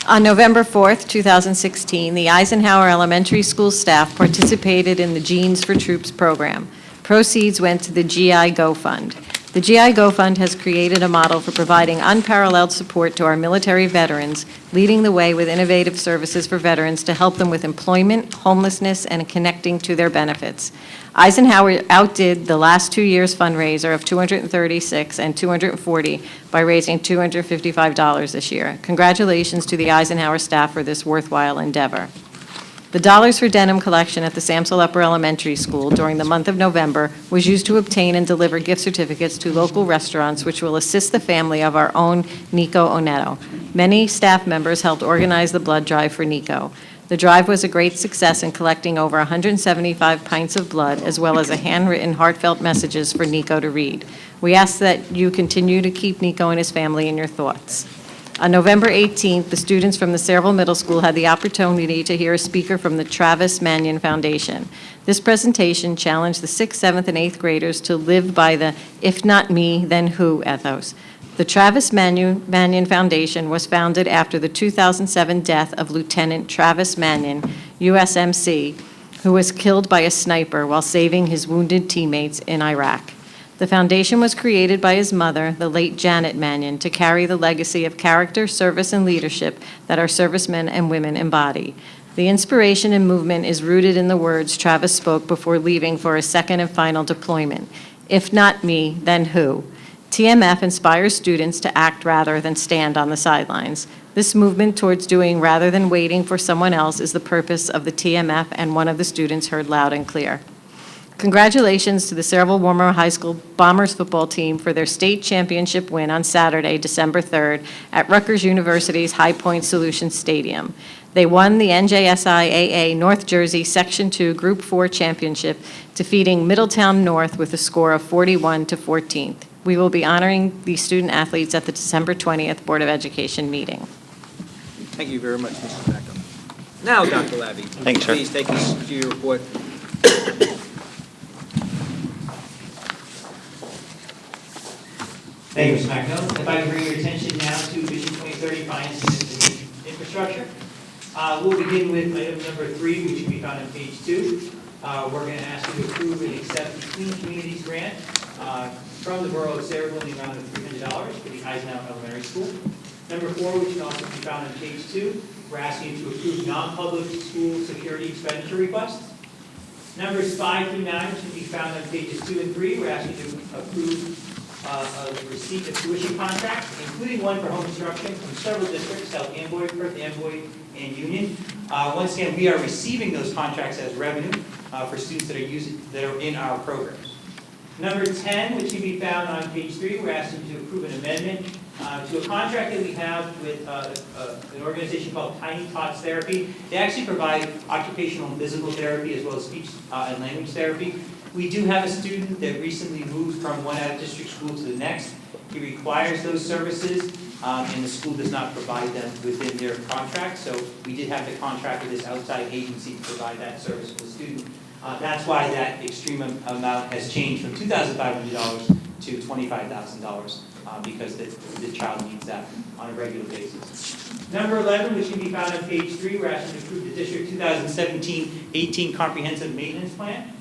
On November 4th, 2016, the Eisenhower Elementary School staff participated in the Jeans for Troops program. Proceeds went to the GI Go Fund. The GI Go Fund has created a model for providing unparalleled support to our military veterans, leading the way with innovative services for veterans to help them with employment, homelessness, and connecting to their benefits. Eisenhower outdid the last 2 years' fundraiser of $236 and $240 by raising $255 this year. Congratulations to the Eisenhower staff for this worthwhile endeavor. The Dollars for Denim collection at the Samsel Upper Elementary School during the month of November was used to obtain and deliver gift certificates to local restaurants, which will assist the family of our own Nico Oneto. Many staff members helped organize the blood drive for Nico. The drive was a great success in collecting over 175 pints of blood, as well as a handwritten heartfelt messages for Nico to read. We ask that you continue to keep Nico and his family in your thoughts. On November 18th, the students from the Sayreville Middle School had the opportunity to hear a speaker from the Travis Manion Foundation. This presentation challenged the 6th, 7th, and 8th graders to live by the "if not me, then who" ethos. The Travis Manion Foundation was founded after the 2007 death of Lieutenant Travis Manion, USMC, who was killed by a sniper while saving his wounded teammates in Iraq. The foundation was created by his mother, the late Janet Manion, to carry the legacy of character, service, and leadership that our servicemen and women embody. The inspiration and movement is rooted in the words Travis spoke before leaving for a second and final deployment. If not me, then who? TMF inspires students to act rather than stand on the sidelines. This movement towards doing rather than waiting for someone else is the purpose of the TMF, and one of the students heard loud and clear. Congratulations to the Sayreville Warmer High School Bombers football team for their state championship win on Saturday, December 3rd, at Rutgers University's High Point Solutions Stadium. They won the NJSIAA North Jersey Section 2 Group 4 championship, defeating Middletown North with a score of 41-14. We will be honoring these student athletes at the December 20th Board of Education meeting. Thank you very much, Mrs. Beckham. Now, Dr. Labby. Thanks, sir. Please take us to your report. Thank you, Mr. McMillan. If I can bring your attention now to Vision 2030 Finance and Infrastructure. We'll begin with item number 3, which can be found on page 2. We're going to ask you to approve and accept the Clean Communities Grant from the Borough of Sayreville in the amount of $300 for the Eisenhower Elementary School. Number 4, which can also be found on page 2, we're asking you to approve non-public school security expenditure requests. Numbers 5 through 9, which can be found on pages 2 and 3, we're asking you to approve a receipt of tuition contracts, including one for home instruction from several districts, South Amboy, Perth Amboy, and Union. Once again, we are receiving those contracts as revenue for students that are in our programs. Number 10, which can be found on page 3, we're asking you to approve an amendment to a contract that we have with an organization called Tiny Tots Therapy. They actually provide occupational and physical therapy as well as speech and language therapy. We do have a student that recently moved from one out-of-district school to the next. He requires those services, and the school does not provide them within their contract, so we did have to contract with this outside agency to provide that service for the student. That's why that extreme amount has changed from $2,500 to $25,000 because the child needs that on a regular basis. Number 11, which can be found on page 3, we're asking to approve the District 2017-18 Comprehensive Maintenance Plan.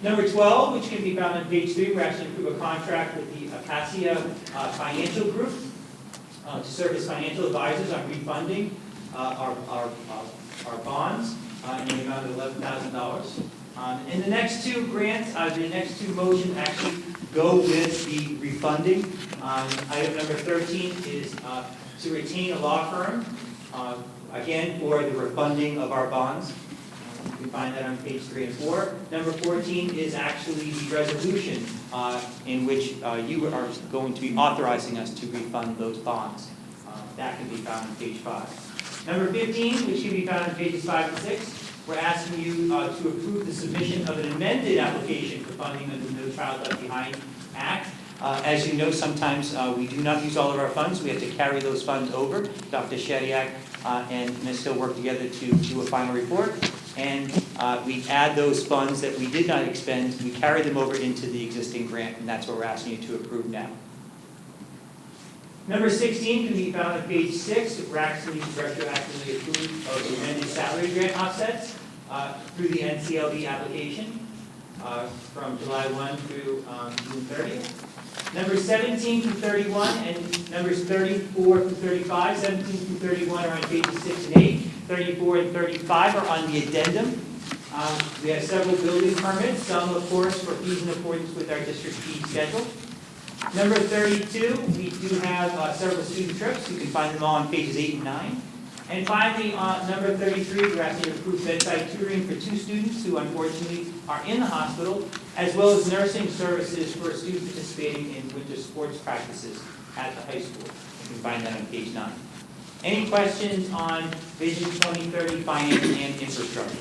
Number 12, which can be found on page 3, we're asking to approve a contract with the Acacia Financial Group to serve as financial advisors on refunding our bonds in the amount of $11,000. And the next two grants, the next two motions actually go with the refunding. Item number 13 is to retain a law firm, again, for the refunding of our bonds. You can find that on page 3 and 4. Number 14 is actually the resolution in which you are going to be authorizing us to refund those bonds. That can be found on page 5. Number 15, which can be found on pages 5 and 6, we're asking you to approve the submission of an amended application for funding under the No Child Left Behind Act. As you know, sometimes we do not use all of our funds. We have to carry those funds over. Dr. Shediak and Ms. Hill work together to do a final report. And we add those funds that we did not expend, we carry them over into the existing grant, and that's what we're asking you to approve now. Number 16 can be found on page 6. We're actually retroactively approved of the amended salary grant offsets through the NCLB application from July 1 through June 30th. Numbers 17 through 31 and numbers 34 through 35, 17 through 31 are on pages 6 and 8. 34 and 35 are on the addendum. We have several building permits, some of course for fees in accordance with our district fee schedule. Number 32, we do have several student trips. You can find them all on pages 8 and 9. And finally, number 33, we're asking to approve bedside tutoring for 2 students who unfortunately are in the hospital, as well as nursing services for a student participating in winter sports practices at the high school. You can find that on page 9. Any questions on Vision 2030 Finance and Infrastructure?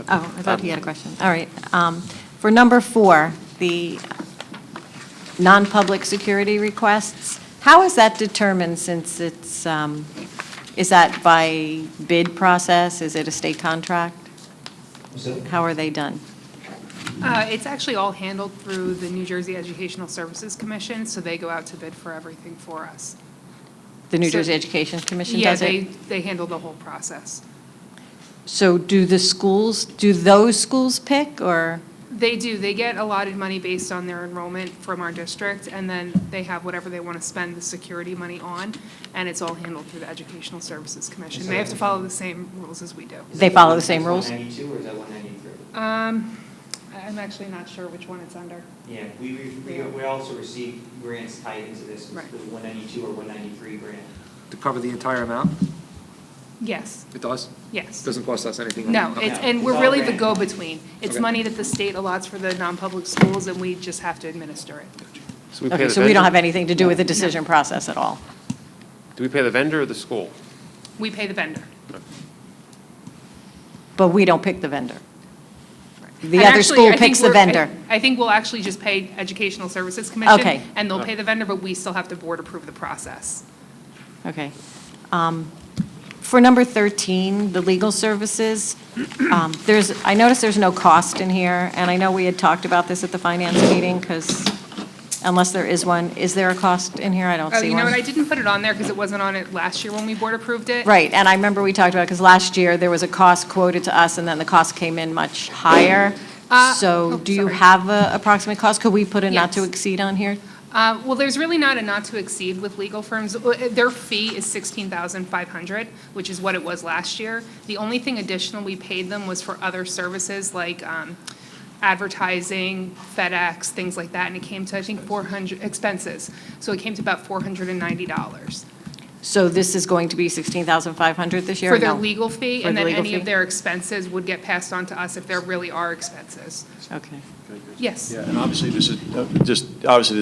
Oh, I thought he had a question. All right. For number 4, the non-public security requests, how is that determined since it's, is that by bid process? Is it a state contract? How are they done? It's actually all handled through the New Jersey Educational Services Commission, so they go out to bid for everything for us. The New Jersey Education Commission Yeah, does it? they handle the whole process. So do those schools pick, or? They do. They get allotted money based on their enrollment from our district, and then they have whatever they want to spend the security money on, and it's all handled through the Educational Services Commission. They have to follow the same rules as we do. They follow the same rules? 192 or is that 193? I'm actually not sure which one it's under. Yeah, we also receive grants tied into this, Right. the 192 or 193 grant. To cover the entire amount? Yes, It does? yes. Doesn't cost us anything? No, Okay. and we're It's all really the grant. go-between. It's Okay. money that the state allots for the non-public schools, and we just have to administer it. So we pay Okay, the so we don't vendor? have anything to do with the decision process at all? Do we pay the vendor or the school? We pay the vendor. But we don't pick the vendor? The And other actually, school I think picks the we're- vendor? I think we'll actually just pay Educational Services Commission. Okay. And they'll pay the vendor, but we still have to board approve the process. Okay. For number 13, the legal services, I noticed there's no cost in here, and I know we had talked about this at the finance meeting, because unless there is one, is there a cost in here? I don't Oh, see you know one. what, I didn't put it on there because it wasn't on it last year when we board approved it. Right, and I remember we talked about, because last year, there was a cost quoted to us, and then the cost came in much higher. So do you sorry. have a approximate cost? Could we put a not to Yes. exceed on here? Well, there's really not a not to exceed with legal firms. Their fee is $16,500, which is what it was last year. The only thing additional we paid them was for other services like advertising, FedEx, things like that, and it came to, I think, 400, expenses. So it came to about $490 So this is going to be 16,500 this year? for or their no? legal fee, For and the then legal any fee? of their expenses would get passed on to us if there really are expenses. Okay. Yes. Yeah, and obviously, this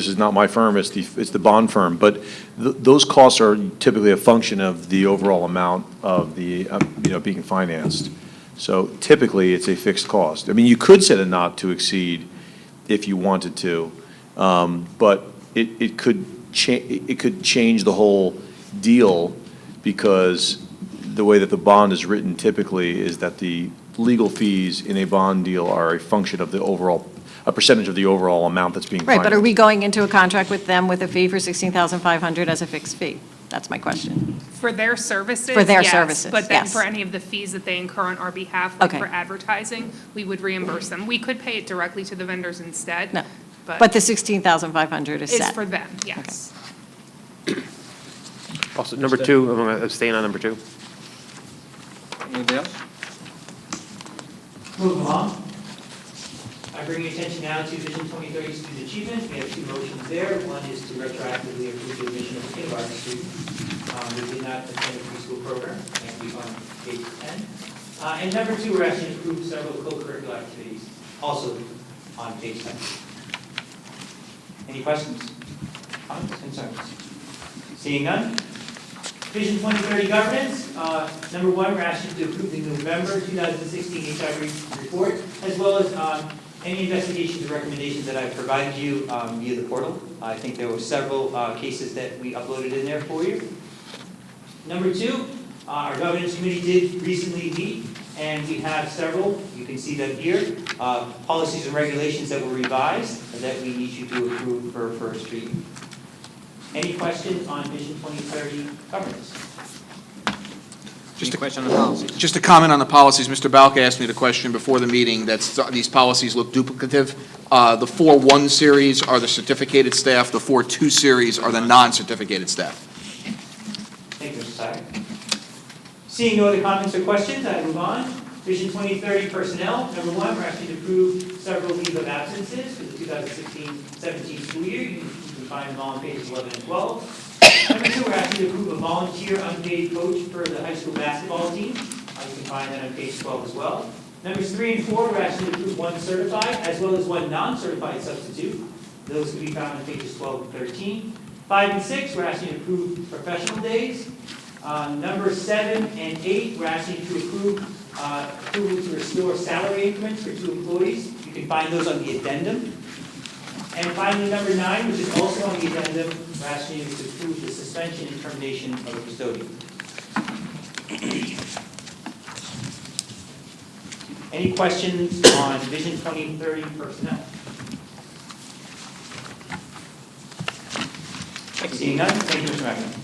is not my firm, it's the bond firm, but those costs are typically a function of the overall amount of the, being financed. So typically, it's a fixed cost. I mean, you could set a not to exceed if you wanted to, but it could change the whole deal, because the way that the bond is written typically is that the legal fees in a bond deal are a function of a percentage of the overall amount that's being Right, financed. but are we going into a contract with them with a fee for 16,500 as a fixed fee? That's my question. For their services? For their yes, services, But then yes. for any of the fees that they incur on our behalf, like Okay. for advertising, we would reimburse them. We could pay it directly to the vendors instead. No, but the 16,500 is It's set? for them, yes. Also, number two, I'm going to abstain on number two. Anybody else? Moving along. I bring your attention now to Vision 2030 student achievement. We have two motions there. One is to retroactively approve the admission of a kindergarten student who did not attend a preschool program, and we on page 10. And number two, we're asking to approve several co-curricular activities, also on page 10. Any questions, comments, concerns? Seeing none? Vision 2030 governance. Number one, we're asking to approve the November 2016 HIV report, as well as any investigations or recommendations that I've provided you via the portal. I think there were several cases that we uploaded in there for you. Number two, our governance committee did recently meet, and we have several, you can see them here, policies and regulations that were revised that we need you to approve for first reading. Any questions on Vision 2030 governance? Just a question on the policies. Just a comment on the policies. Mr. Balk asked me the question before the meeting that these policies look duplicative. The 4-1 series are the certificated staff. The 4-2 series are the non-certificated staff. Thank you, Mr. Sire. Seeing no other comments or questions, I move on. Vision 2030 personnel. Number one, we're asking to approve several leave of absences for the 2016-17 school year. You can find them all on pages 11 and 12. Number two, we're asking to approve a volunteer unpaid coach for the high school basketball team. You can find that on page 12 as well. Numbers 3 and 4, we're asking to approve one certified as well as one non-certified substitute. Those can be found on pages 12 and 13. 5 and 6, we're asking to approve professional days. Number 7 and 8, we're asking to approve approval to restore salary increments for 2 employees. You can find those on the addendum. And finally, number 9, which is also on the addendum, we're asking you to approve the suspension and termination of the custodian. Any questions on Vision 2030 personnel? Seeing none, thank you, Mr. McNamara.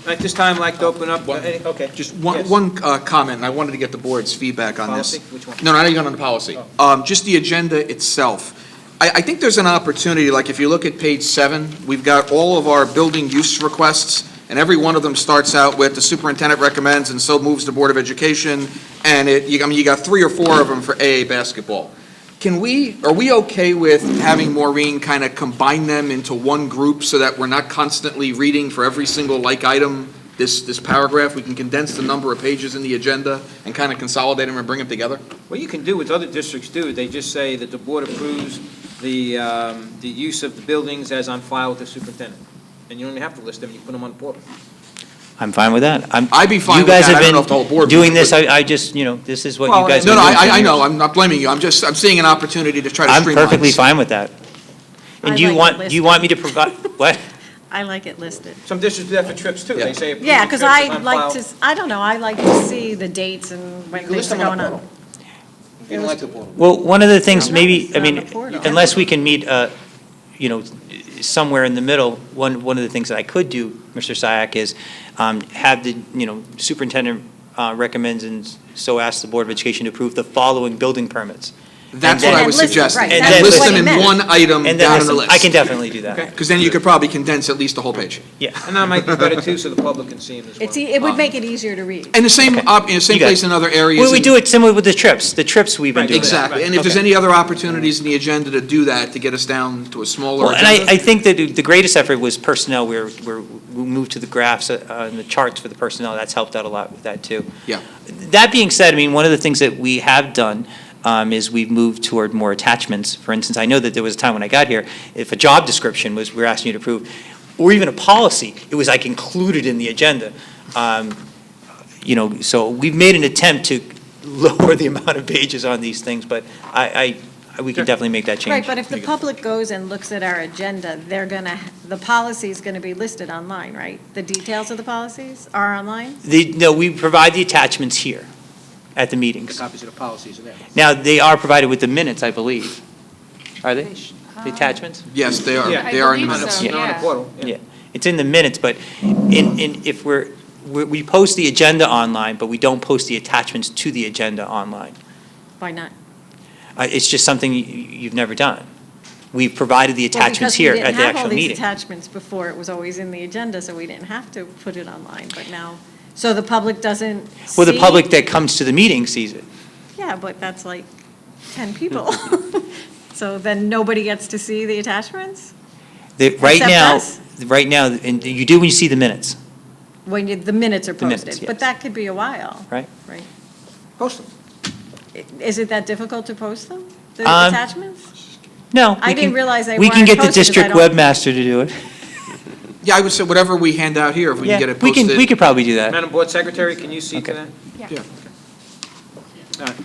At this time, I'd like to open up, okay. Just Yes. one comment, and I wanted to get the board's feedback on this. Policy? Which one? No, not even on the policy. Just the agenda itself. I think there's an opportunity, like if you look at page 7, we've got all of our building use requests, and every one of them starts out with the superintendent recommends, and so moves the Board of Education, and you got 3 or 4 of them for AA basketball. Are we okay with having Maureen kind of combine them into one group so that we're not constantly reading for every single like item, this paragraph? We can condense the number of pages in the agenda and kind of consolidate them and bring them together? What you can do, what other districts do, they just say that the board approves the use of the buildings as on file with the superintendent. And you don't even have to list them, you put them on the portal. I'm fine with that. I'd be fine with that. I don't know if the whole board You guys would, have been doing this, but- I just, this is what Well, you guys. No, have been doing I for know, years. I'm not blaming you, I'm seeing an opportunity to try to I'm streamline perfectly this. fine with that. And I do you like it want, do you want me to provide, what? I like it listed. Some districts do that for trips too, Yeah. they say. approve Yeah, the because trips as I on like file. to, I don't know, I like to see the dates and when You can list things are them on going the on. portal. If you don't like the portal. Well, one of the things, No, maybe, it's I not mean, on the portal. unless we can meet, somewhere in the middle, one of the things that I could do, Mr. Syak, is have the, superintendent recommends and so asks the Board of Education to approve the following building permits. That's And what I then- was And list them, suggesting. right, And And then list list them in them. one item And then down on the listen, list. I can definitely do that. Because then you could probably condense at least the whole page. Yeah. And that might be better too, so the public can see them as well. It would make it easier to read. And the same, Okay. in the same You got place it. in other areas. Well, we in- do it similar with the trips we've been Right, doing. Exactly, and if there's Okay. any other opportunities in the agenda to do that, to get us down to a smaller Well, and agenda. I think that the greatest effort was personnel, where we moved to the graphs and the charts for the personnel. That's helped out a lot with that, too. Yeah. That being said, I mean, one of the things that we have done is we've moved toward more attachments. For instance, I know that there was a time when I got here, if a job description was, we're asking you to approve, or even a policy, it was like included in the agenda. So we've made an attempt to lower the amount of pages on these things, but we can definitely make that change. Right, but if the public goes and looks at our agenda, the policy is going to be listed online, right? The details of the policies are online? No, we provide the attachments here at the The meetings. copies of the policies are there. Now, they are provided with the minutes, I believe. Are they? The attachments? Yes, they are, Yeah. they are in the I believe minutes. so. They're on the Yeah. portal. Yeah, it's in the minutes, but if we post the agenda online, but we don't post the attachments to the agenda online. Why not? It's just something you've never done. We've provided the attachments here at the Well, because we didn't have actual all these meeting. attachments before, it was always in the agenda, so we didn't have to put it online, but now, so the public doesn't see? Well, the public that comes to the meeting sees it. Yeah, but that's like 10 people. So then nobody gets to see the attachments? Right Except now, us? and you do when you see the minutes, The minutes are The minutes, posted, yes. but that could be a while, right? right? Post them. Is it that difficult to post them, the Um, attachments? No. I we didn't can- realize they We can weren't get the posted 'cause I district don't- webmaster to do it. Yeah, I would say whatever we hand out here, if we can get it We posted. could probably do that. Madam Board Secretary, can you see to Okay. that? Yeah. All right.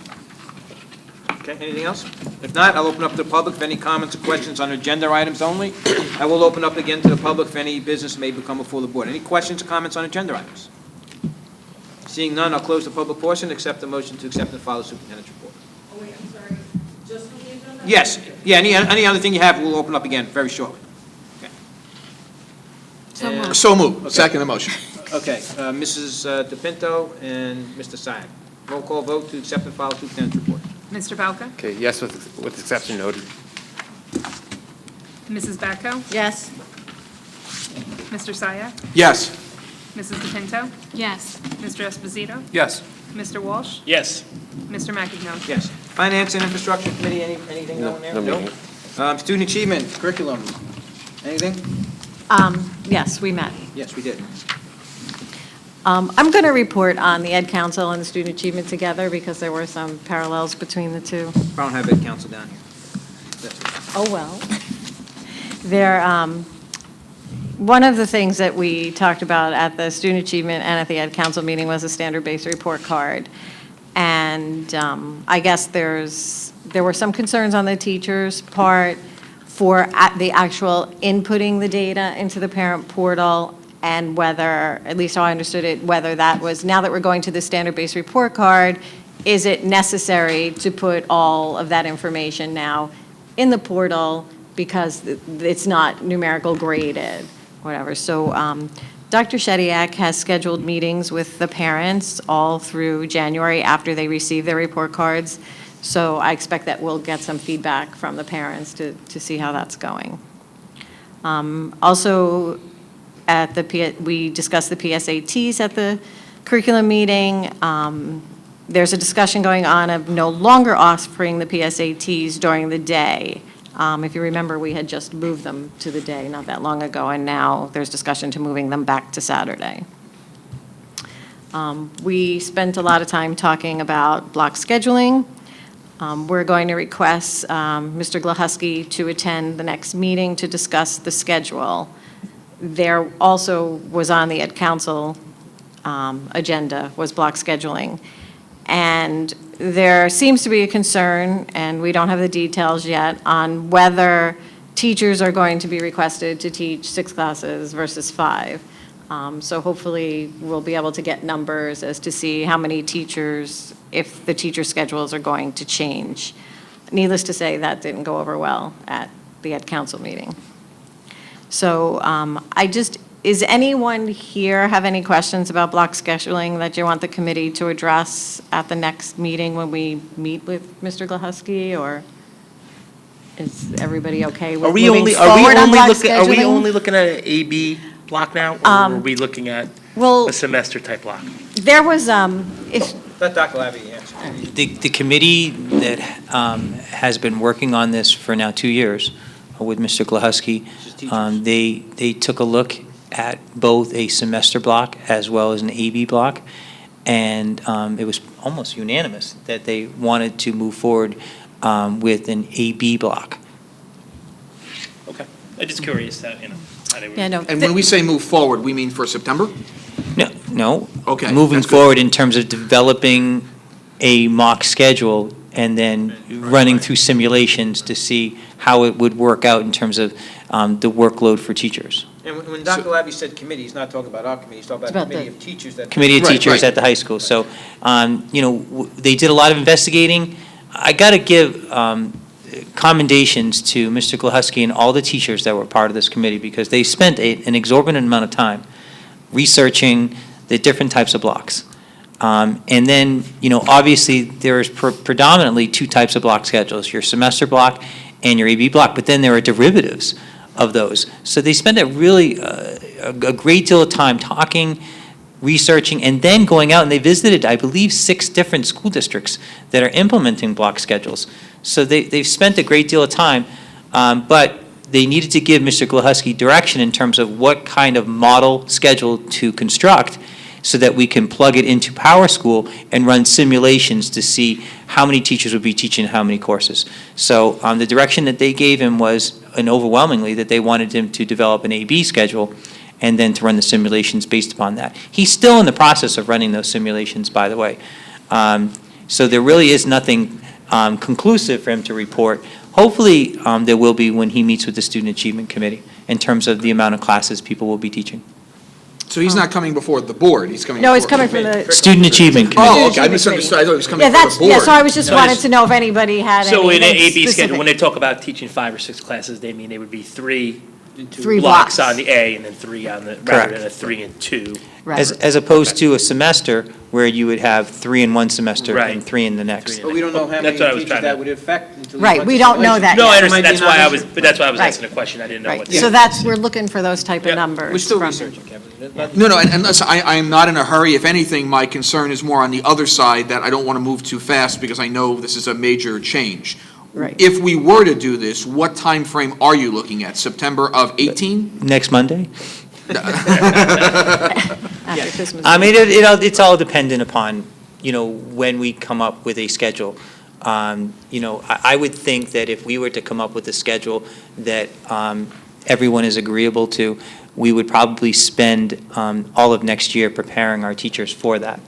Okay, anything else? If not, I'll open up to the public for any comments or questions on agenda items only. I will open up again to the public for any business may become before the board. Any questions or comments on agenda items? Seeing none, I'll close the public portion, accept the motion to accept and file the superintendent's report. Oh, wait, I'm sorry, just for the agenda? Yes, yeah, any other thing you have, we'll open up again very shortly. Okay. So moved, Okay. second the motion. Okay, Mrs. DePinto and Mr. Syak. Roll call vote to accept and file superintendent's report. Mr. Balca? Okay, yes, with exception noted. Mrs. Batco? Yes. Mr. Syak? Yes. Mrs. DePinto? Yes. Mr. Esposito? Yes. Mr. Walsh? Yes. Mr. McAdoo? Yes. Finance and Infrastructure Committee, anything going there? No meeting. Student Achievement, Curriculum, anything? Yes, we met. Yes, we did. I'm going to report on the Ed Council and the Student Achievement together because there were some parallels between the two. I don't have Ed Council down here. That's it. Oh, well. One of the things that we talked about at the Student Achievement and at the Ed Council meeting was a standard-based report card. And I guess there were some concerns on the teachers' part for the actual inputting the data into the parent portal and whether, at least how I understood it, whether that was, now that we're going to the standard-based report card, is it necessary to put all of that information now in the portal because it's not numerical graded, whatever. So Dr. Shediak has scheduled meetings with the parents all through January after they receive their report cards. So I expect that we'll get some feedback from the parents to see how that's going. Also, we discussed the PSATs at the curriculum meeting. There's a discussion going on of no longer offering the PSATs during the day. If you remember, we had just moved them to the day not that long ago, and now there's discussion to moving them back to Saturday. We spent a lot of time talking about block scheduling. We're going to request Mr. Glahusky to attend the next meeting to discuss the schedule. There also was on the Ed Council agenda was block scheduling. And there seems to be a concern, and we don't have the details yet, on whether teachers are going to be requested to teach 6 classes versus 5. So hopefully, we'll be able to get numbers as to see how many teachers, if the teacher schedules are going to change. Needless to say, that didn't go over well at the Ed Council meeting. So is anyone here have any questions about block scheduling that you want the committee to address at the next meeting when we meet with Mr. Glahusky, or is everybody okay with moving forward on block scheduling? Are we only looking at an AB block now, or are we looking at a semester type block? There was, Let Dr. Labby answer. The committee that has been working on this for now 2 years with Mr. Glahusky, they took a look at both a semester block as well as an AB block, and it was almost unanimous that they wanted to move forward with an AB block. Okay, I'm just curious that, how they were. yeah, no. And when we say move forward, we mean for September? No. Okay, Moving that's good. forward in terms of developing a mock schedule and then running through simulations to see how it would work out in terms of the workload for teachers. And when Dr. Labby said committee, he's not talking about our committee, he's talking about the committee of teachers that. Committee of Right, Teachers right. at the high school. So, they did a lot of investigating. I got to give commendations to Mr. Glahusky and all the teachers that were part of this committee, because they spent an exorbitant amount of time researching the different types of blocks. And then, obviously, there's predominantly 2 types of block schedules, your semester block and your AB block, but then there are derivatives of those. So they spend a great deal of time talking, researching, and then going out, and they visited, I believe, 6 different school districts that are implementing block schedules. So they've spent a great deal of time, but they needed to give Mr. Glahusky direction in terms of what kind of model schedule to construct so that we can plug it into Power School and run simulations to see how many teachers would be teaching how many courses. So the direction that they gave him was, and overwhelmingly, that they wanted him to develop an AB schedule and then to run the simulations based upon that. He's still in the process of running those simulations, by the way. So there really is nothing conclusive for him to report. Hopefully, there will be when he meets with the Student Achievement Committee in terms of the amount of classes people will be teaching. So he's not coming before the board, he's coming No, before... it's coming from the. Student Achievement Committee. Oh, okay, I misunderstood, I thought he was coming Yeah, before the board. yeah, so I was just wanted to know if anybody had any. So in an AB schedule, specific- when they talk about teaching 5 or 6 classes, they mean they would be 3 Three blocks blocks. on the A and then 3 on the, rather Correct. than a 3 and 2. Right. As opposed to a semester where you would have 3 in one semester Right. and 3 in the next. But we don't know how many That's what I was teachers trying to- that would affect until. Right, we don't know that No, I yet. understand, that's why I was, Might be but that's why I was Right. asking the question, I didn't know Right, what. so that's, we're looking for those type of Yeah. numbers. We're still from- researching, Kevin. No, and listen, I am not in a hurry. If anything, my concern is more on the other side, that I don't want to move too fast because I know this is a major change. Right. If we were to do this, what time frame are you looking at? September of 18? Next Monday? After Christmas. I mean, it's all dependent upon, when we come up with a schedule. I would think that if we were to come up with a schedule that everyone is agreeable to, we would probably spend all of next year preparing our teachers for that.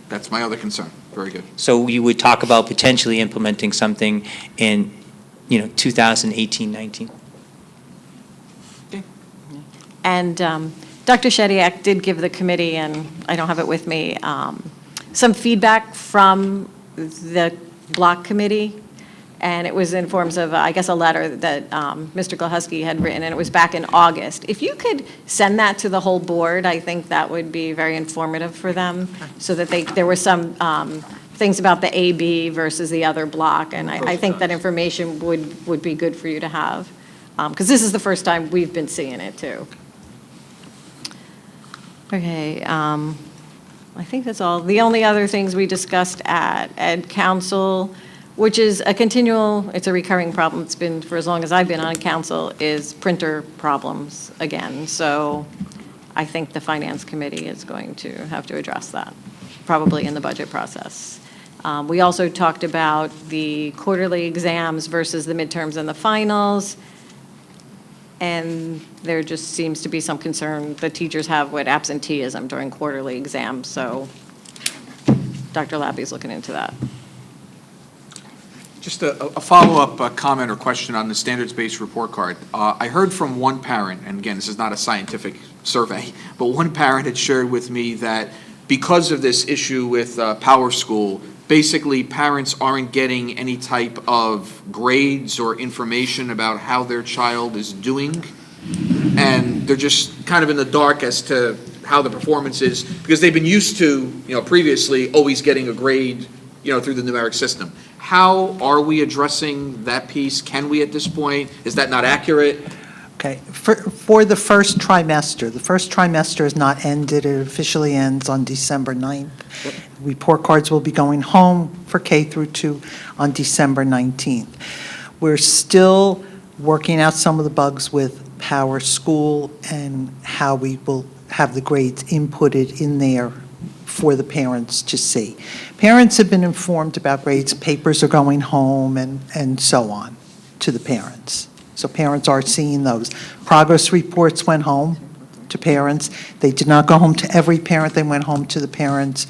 That's my other concern. Very good. So you would talk about potentially implementing something in, 2018-19. And Dr. Shediak did give the committee, and I don't have it with me, some feedback from the block committee. And it was in forms of, I guess, a letter that Mr. Gluhusky had written, and it was back in August. If you could send that to the whole board, I think that would be very informative for them, so that there were some things about the AB versus the other block, and I think that information would be good for you to have, because this is the first time we've been seeing it, too. Okay, I think that's all. The only other things we discussed at Ed Council, which is a continual, it's a recurring problem, it's been for as long as I've been on council, is printer problems again. So I think the Finance Committee is going to have to address that, probably in the budget process. We also talked about the quarterly exams versus the midterms and the finals. And there just seems to be some concern the teachers have with absenteeism during quarterly exams. So Dr. Labby's looking into that. Just a follow-up comment or question on the standards-based report card. I heard from one parent, and again, this is not a scientific survey, but one parent had shared with me that because of this issue with Power School, basically parents aren't getting any type of grades or information about how their child is doing, and they're just kind of in the dark as to how the performance is, because they've been used to, previously always getting a grade, through the numeric system. How are we addressing that piece? Can we at this point? Is that not accurate? Okay, for the first trimester is not ended. It officially ends on December 9th. Report cards will be going home for K through 2 on December 19th. We're still working out some of the bugs with Power School and how we will have the grades inputted in there for the parents to see. Parents have been informed about grades, papers are going home, and so on to the parents. So parents are seeing those. Progress reports went home to parents. They did not go home to every parent. They went home to the parents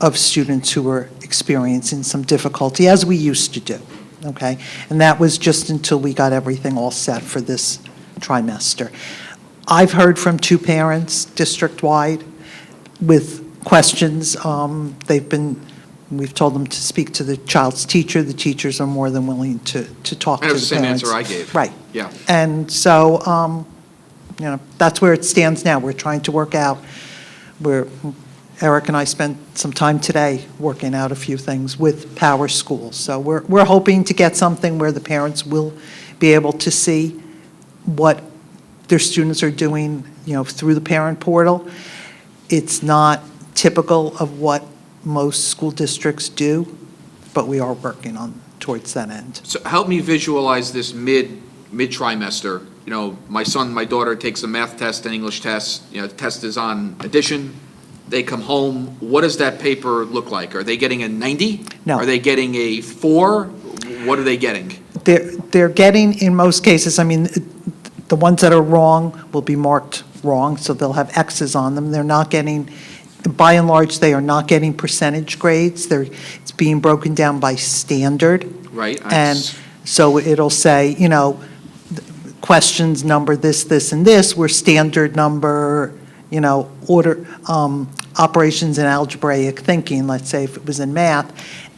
of students who were experiencing some difficulty, as we used to do, okay? And that was just until we got everything all set for this trimester. I've heard from 2 parents district-wide with questions. We've told them to speak to the child's teacher. The teachers are more than willing to talk to the parents. That was the same answer I gave. Right. Yeah. And so, that's where it stands now. We're trying to work out, Eric and I spent some time today working out a few things with Power School. So we're hoping to get something where the parents will be able to see what their students are doing, through the parent portal. It's not typical of what most school districts do, but we are working towards that end. So help me visualize this mid-trimester. My daughter takes a math test and English test. The test is on addition. They come home. What does that paper look like? Are they getting a 90? No. Are they getting a 4? What are they getting? They're getting, in most cases, the ones that are wrong will be marked wrong, so they'll have X's on them. They're not getting, by and large, they are not getting percentage grades. It's being broken down by standard. Right. And so it'll say, questions number this, and this, where standard number, order, operations in algebraic thinking, let's say if it was in math,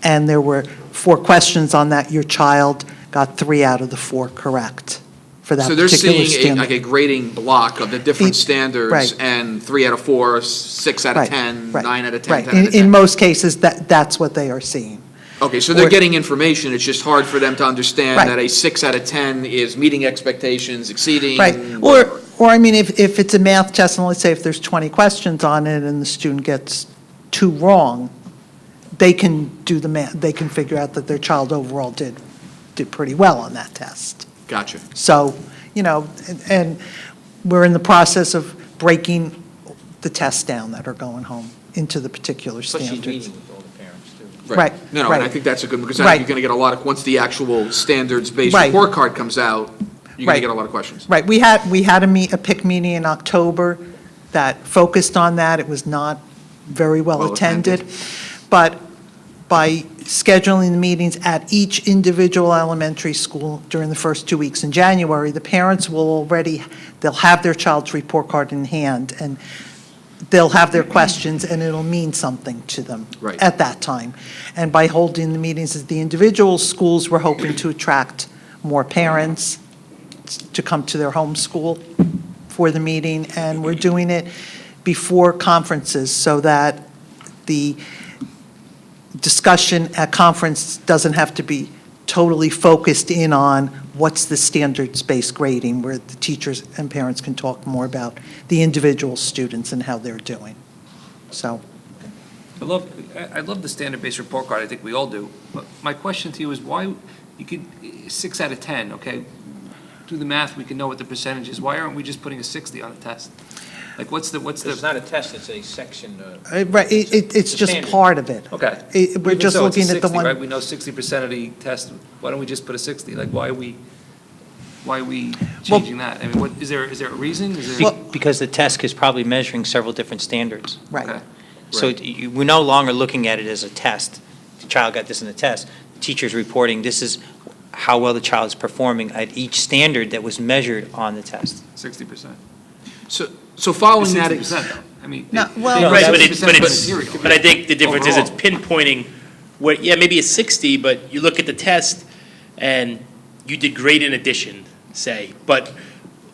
and there were 4 questions on that, your child got 3 out of the 4 correct for that particular standard. So they're seeing like a grading block of the different standards, right. And 3 out of 4, 6 out of Right, 10, right, 9 out of 10, right. 10 out of 10. In most cases, that's what they are seeing. Okay, so they're getting information, it's just hard for them to understand Right. that a 6 out of 10 is meeting expectations, exceeding. Right, or if it's a math test, and let's say if there's 20 questions on it and the student gets 2 wrong, they can do the math, they can figure out that their child overall did pretty well on that test. Gotcha. So, and we're in the process of breaking the tests down that are going home into the particular But she's standards. meeting with all the parents, too. Right, No, right. and I think that's a good, because I Right. think you're going to get a lot of, once the actual standards-based Right. report card comes out, you're going Right. to get a lot of questions. Right, we had a PIC meeting in October that focused on that. It was not very well attended. But by scheduling the meetings at each individual elementary school during the first 2 weeks in January, the parents will they'll have their child's report card in hand, and they'll have their questions, and it'll mean something to them Right. at that time. And by holding the meetings at the individual schools, we're hoping to attract more parents to come to their home school for the meeting, and we're doing it before conferences so that the discussion at conference doesn't have to be totally focused in on what's the standards-based grading, where the teachers and parents can talk more about the individual students and how they're doing. So, I love the standard-based report card, I think we all do. But my question to you is why, you could, 6 out of 10, okay? Do the math, we can know what the percentage is. Why aren't we just putting a 60 on the test? Like, what's It's the, not a test, it's a section. right, it's just standard. part of it. okay. We're Even just so, it's a looking at the 60, one. right? We know 60% of the test, why don't we just put a 60? Like, why are we changing that? I mean, what, is there a reason? Is there? Because the test is probably measuring several different standards. Right. Okay. So we're no longer looking at it as a test. The child got this in the test. The teacher's reporting, this is how well the child is performing at each standard that was measured on the test. 60%. So following that. 60% though. I mean. No, well- they- Right, but 60% but I think the difference is it's Overall. pinpointing what, yeah, maybe it's 60, but you look at the test and you did great in addition, say, but,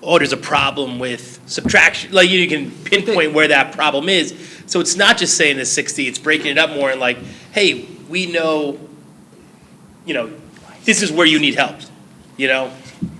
oh, there's a problem with subtraction, like you can pinpoint where that problem is. So it's not just saying the 60, it's breaking it up more and like, hey, we know, this is where you need help, Am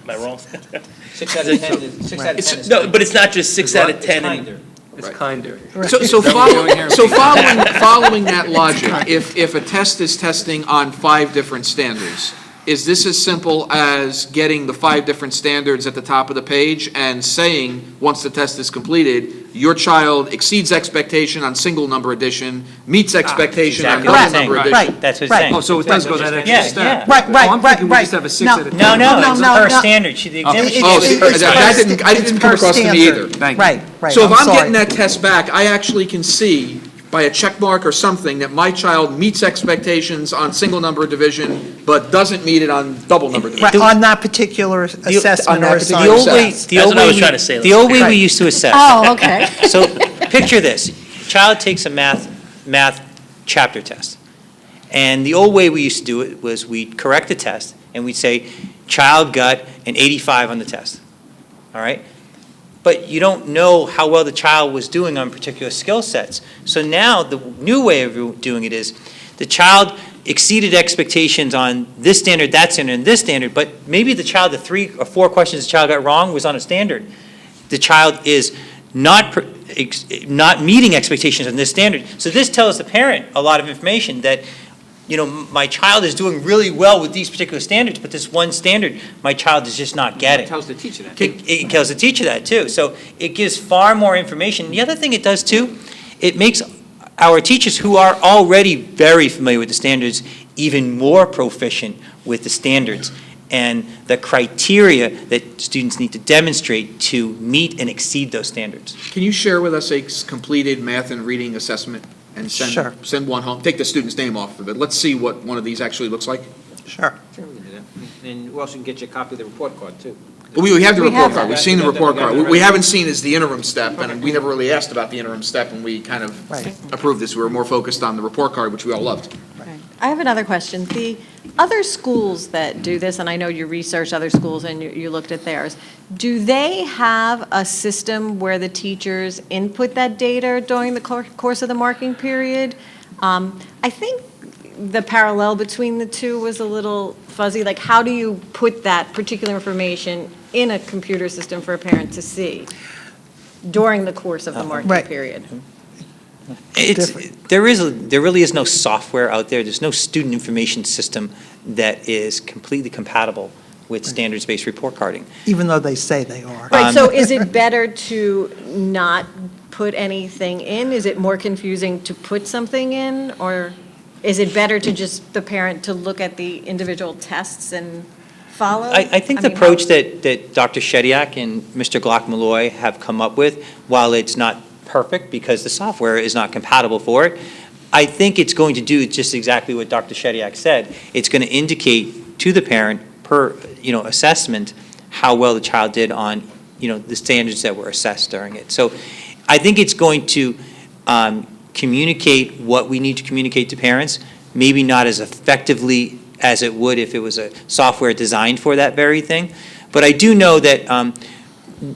I wrong? 6 out of 10 is, 6 out of 10 is. No, but it's not just 6 out of 10. Kinder. It's kinder. So following that logic, if a test is testing on 5 different standards, is this as simple as getting the 5 different standards at the top of the page and saying, once the test is completed, your child exceeds expectation on single number addition, meets expectation on Exactly double what it's number saying. addition? Right. That's what it's Right. saying. Oh, so it does go that extra Yeah, step? yeah. Right, Oh, I'm thinking we right, just have a 6 no. out of 10. No, No, it's no, per no. standard. The exam It- sheet Oh, is see, per it's that standard. didn't, I didn't It's come per across to me standard. either. Thank you. Right, right. So if I'm sorry. getting that test back, I actually can see by a check mark or something that my child meets expectations on single number division, but doesn't meet it on double number Right, division. on that particular assessment or that particular assignment. The old way, That's the old what I way was we, trying to say. the old way we Right. used to assess. Oh, okay. So picture this, child takes a math chapter test. And the old way we used to do it was we'd correct the test and we'd say, child got an 85 on the test, all right? But you don't know how well the child was doing on particular skill sets. So now the new way of doing it is the child exceeded expectations on this standard, that standard, and this standard, but maybe the 3 or 4 questions the child got wrong was on a standard. The child is not meeting expectations on this standard. So this tells the parent a lot of information that, my child is doing really well with these particular standards, but this one standard, my child is just not getting. Tells the teacher that. It tells the teacher that too. So it gives far more information. The other thing it does too, it makes our teachers who are already very familiar with the standards even more proficient with the standards and the criteria that students need to demonstrate to meet and exceed those standards. Can you share with us a completed math and reading assessment and Sure. send one home? Take the student's name off of it. Let's see what one of these actually looks like. Sure. Sure, we can do that. And we also can get you a copy of the report card, too. We have the We report have card. that. We've seen the We got that. report We got card. that What we right. haven't seen is the interim step, and we never really asked about the interim step, and we kind of Right. approved this. We were more focused on the report card, which we all loved. Right. I have another question. The other schools that do this, and I know you researched other schools and you looked at theirs, do they have a system where the teachers input that data during the course of the marking period? I think the parallel between the two was a little fuzzy. Like, how do you put that particular information in a computer system for a parent to see during the course of the marking Right. period? There really is no software out there. There's no student information system that is completely compatible with standards-based report carding. Even though they say they are. Right, so is it better to not put anything in? Is it more confusing to put something in? Or is it better to just, the parent to look at the individual tests and follow? I think the mean, approach that Dr. Shediak and Mr. Glock-Malloy have come up with, while it's not perfect because the software is not compatible for it, I think it's going to do just exactly what Dr. Shediak said. It's going to indicate to the parent per, assessment how well the child did on, the standards that were assessed during it. So I think it's going to communicate what we need to communicate to parents, maybe not as effectively as it would if it was a software designed for that very thing. But I do know that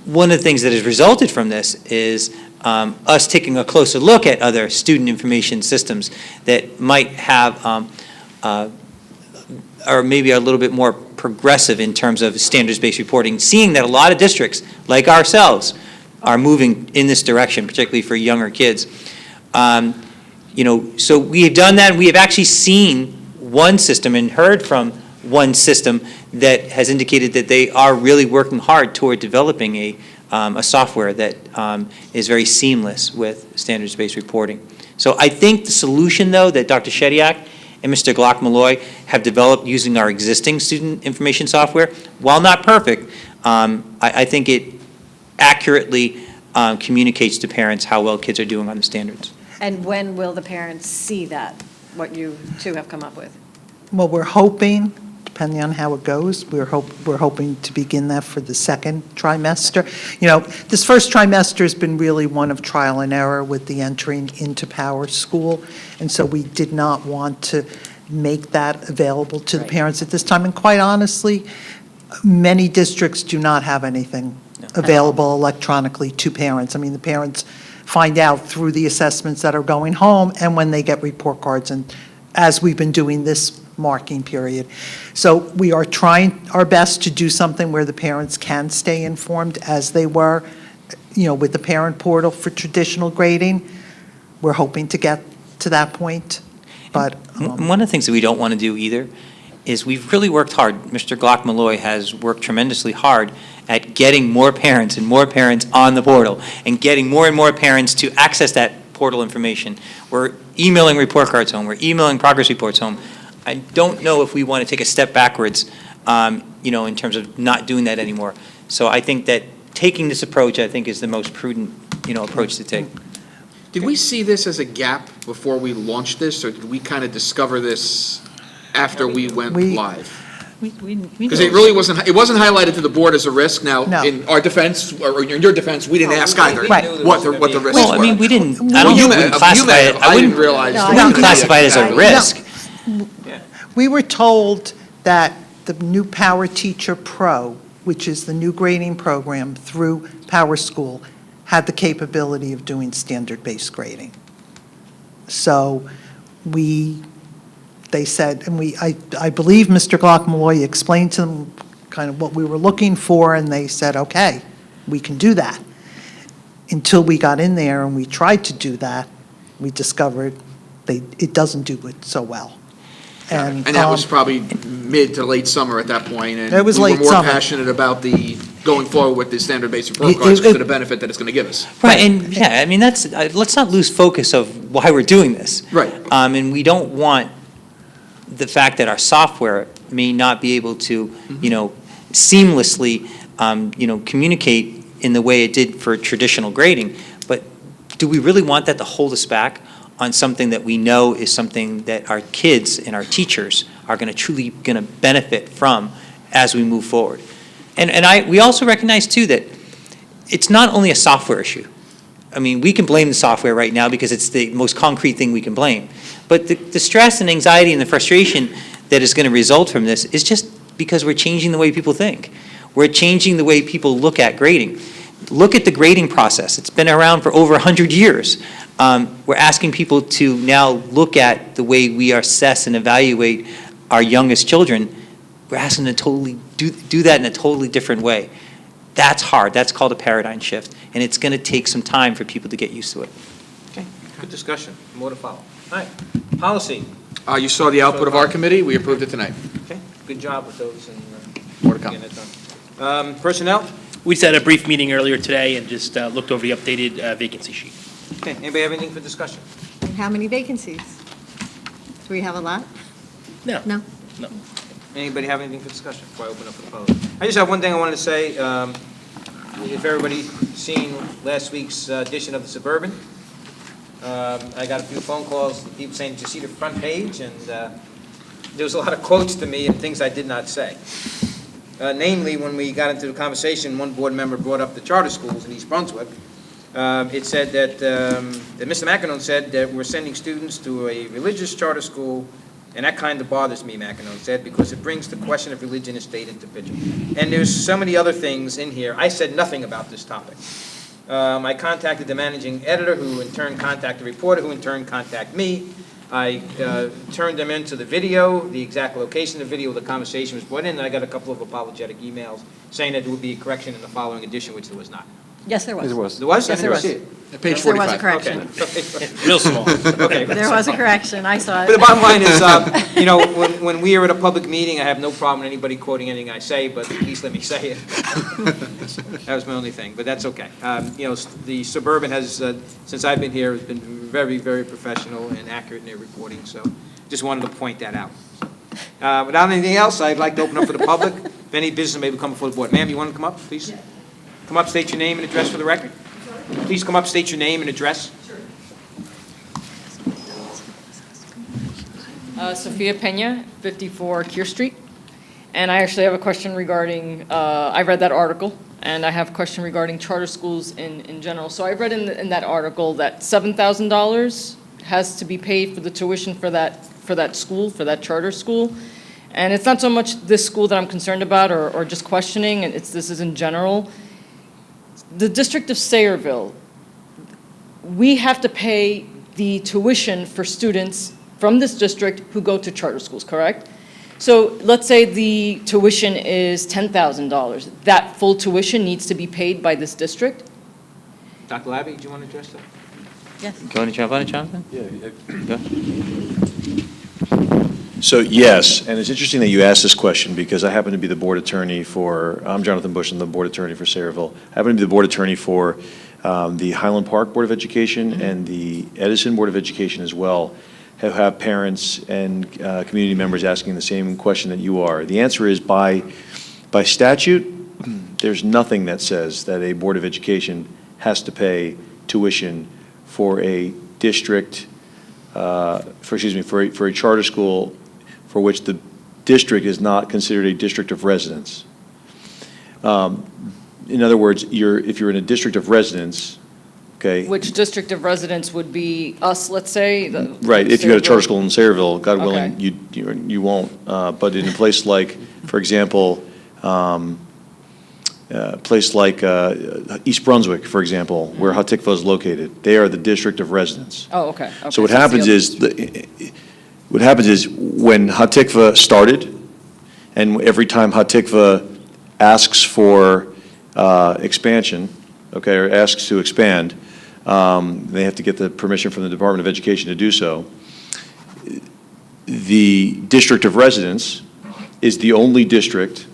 one of the things that has resulted from this is us taking a closer look at other student information systems that might have, or maybe are a little bit more progressive in terms of standards-based reporting, seeing that a lot of districts, like ourselves, are moving in this direction, particularly for younger kids. So we have done that, and we have actually seen one system and heard from one system that has indicated that they are really working hard toward developing a software that is very seamless with standards-based reporting. So I think the solution, though, that Dr. Shediak and Mr. Glock-Malloy have developed using our existing student information software, while not perfect, I think it accurately communicates to parents how well kids are doing on the standards. And when will the parents see that, what you two have come up with? Well, we're hoping, depending on how it goes, we're hoping to begin that for the second trimester. This first trimester has been really one of trial and error with the entering into Power School, and so we did not want to make that available to the parents at this time. And quite honestly, many districts do not have anything available electronically to parents. I mean, the parents find out through the assessments that are going home and when they get report cards, and as we've been doing this marking period. So we are trying our best to do something where the parents can stay informed as they were, with the parent portal for traditional grading. We're hoping to get to that point, but. One of the things that we don't want to do either is we've really worked hard. Mr. Glock-Malloy has worked tremendously hard at getting more parents and more parents on the portal and getting more and more parents to access that portal information. We're emailing report cards home. We're emailing progress reports home. I don't know if we want to take a step backwards, in terms of not doing that anymore. So I think that taking this approach, I think, is the most prudent, approach to take. Did we see this as a gap before we launched this, or did we kind of discover this after we went live? Because it really wasn't highlighted to the board as a risk. Now, No. in our defense, or in your defense, we didn't ask either Right. what the risks were. Well, I mean, we didn't, I Well, don't you think we may- classify you may it, have. I I didn't wouldn't realize. No, we wouldn't classify it as a risk. We were told that the new Power Teacher Pro, which is the new grading program through Power School, had the capability of doing standard-based grading. So they said, and I believe Mr. Glock-Malloy explained to them kind of what we were looking for, and they said, okay, we can do that. Until we got in there and we tried to do that, we discovered it doesn't do it so well. And that was probably mid to late summer at that point, and It was we were late more summer. passionate about the going forward with the standard-based report cards because of the benefit that it's going to give us. Right, and yeah, I mean, let's not lose focus of why we're doing this. Right. And we don't want the fact that our software may not be able to, seamlessly, communicate in the way it did for traditional grading. But do we really want that to hold us back on something that we know is something that our kids and our teachers are truly going to benefit from as we move forward? And we also recognize, too, that it's not only a software issue. I mean, we can blame the software right now because it's the most concrete thing we can blame. But the stress and anxiety and the frustration that is going to result from this is just because we're changing the way people think. We're changing the way people look at grading. Look at the grading process. It's been around for over 100 years. We're asking people to now look at the way we assess and evaluate our youngest children. We're asking them to totally do that in a totally different way. That's hard. That's called a paradigm shift, and it's going to take some time for people to get used to it. Okay, good discussion. More to follow. All right, policy. You saw the output of our committee. We approved it tonight. Okay, good job with those and More to come. getting it done. Personnel? We just had a brief meeting earlier today and just looked over the updated vacancy sheet. Okay, anybody have anything for discussion? How many vacancies? Do we have a lot? No. No? No. Anybody have anything for discussion before I open up for the public? I just have one thing I wanted to say. If everybody's seen last week's edition of the Suburban, I got a few phone calls, people saying, did you see the front page? And there was a lot of quotes to me and things I did not say. Namely, when we got into the conversation, one board member brought up the charter schools in East Brunswick, It said that Mr. McEnroe said that we're sending students to a religious charter school, and that kind of bothers me, McEnroe said, because it brings the question of religion and state into picture. And there's so many other things in here. I said nothing about this topic. I contacted the managing editor, who in turn contacted the reporter, who in turn contacted me. I turned them into the video, the exact location of the video, the conversation was brought in, and I got a couple of apologetic emails saying that there would be a correction in the following edition, which there was not. Yes, there was. There was. There was? Yes, there was. I didn't see it. Page There was 45. a correction. Okay. Real small. Okay. There was a correction, I saw it. But the bottom line is, when we are at a public meeting, I have no problem with anybody quoting anything I say, but at least let me say it. That was my only thing, but that's okay. The Suburban has, since I've been here, has been very, very professional and accurate in their reporting, so just wanted to point that out. Without anything else, I'd like to open up for the public. If any business may come before the board. Ma'am, you want to come up, please? Come up, state your name and address for the record. Please come up, state your name and address. Sophia Pena, 54 Kear Street. And I actually have a question regarding, I read that article, and I have a question regarding charter schools in general. So I read in that article that $7,000 has to be paid for the tuition for that school, for that charter school. And it's not so much this school that I'm concerned about or just questioning, and this is in general. The District of Sayreville, we have to pay the tuition for students from this district who go to charter schools, correct? So let's say the tuition is $10,000. That full tuition needs to be paid by this district? Dr. Labby, do you want to address that? Yes. Do you want to jump on it, Jonathan? Yeah. So, yes, and it's interesting that you asked this question because I happen to be the board attorney I'm Jonathan Bush, I'm the board attorney for Sayreville. I happen to be the board attorney for the Highland Park Board of Education and the Edison Board of Education as well, who have parents and community members asking the same question that you are. The answer is by statute, there's nothing that says that a Board of Education has to pay tuition for a district, for a charter school for which the district is not considered a district of residence. In other words, if you're in a district of residence, okay? Which district of residence would be us, let's say? Right, if you got a charter school in Sayreville, God willing, Okay. you won't. But in a place like, for example, place like East Brunswick, for example, where Hatikva is located, they are the district of residence. Oh, okay. So what it's the happens other- what happens is when Hatikva started, and every time Hatikva asks for expansion, okay, or asks to expand, they have to get the permission from the Department of Education to do so. The district of residence is the only district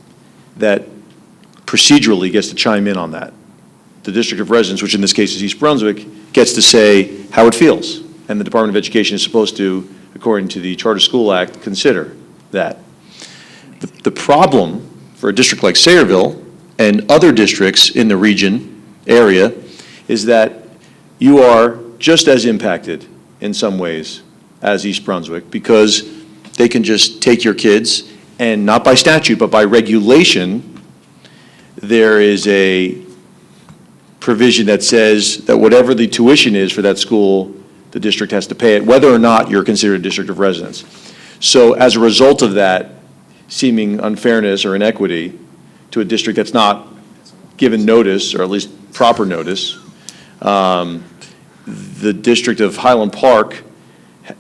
that procedurally gets to chime in on that. The district of residence, which in this case is East Brunswick, gets to say how it feels. And the Department of Education is supposed to, according to the Charter School Act, consider that. The problem for a district like Sayreville and other districts in the region, area, is that you are just as impacted in some ways as East Brunswick because they can just take your kids and not by statute, but by regulation, there is a provision that says that whatever the tuition is for that school, the district has to pay it, whether or not you're considered a district of residence. So as a result of that seeming unfairness or inequity to a district that's not given notice, or at least proper notice, the district of Highland Park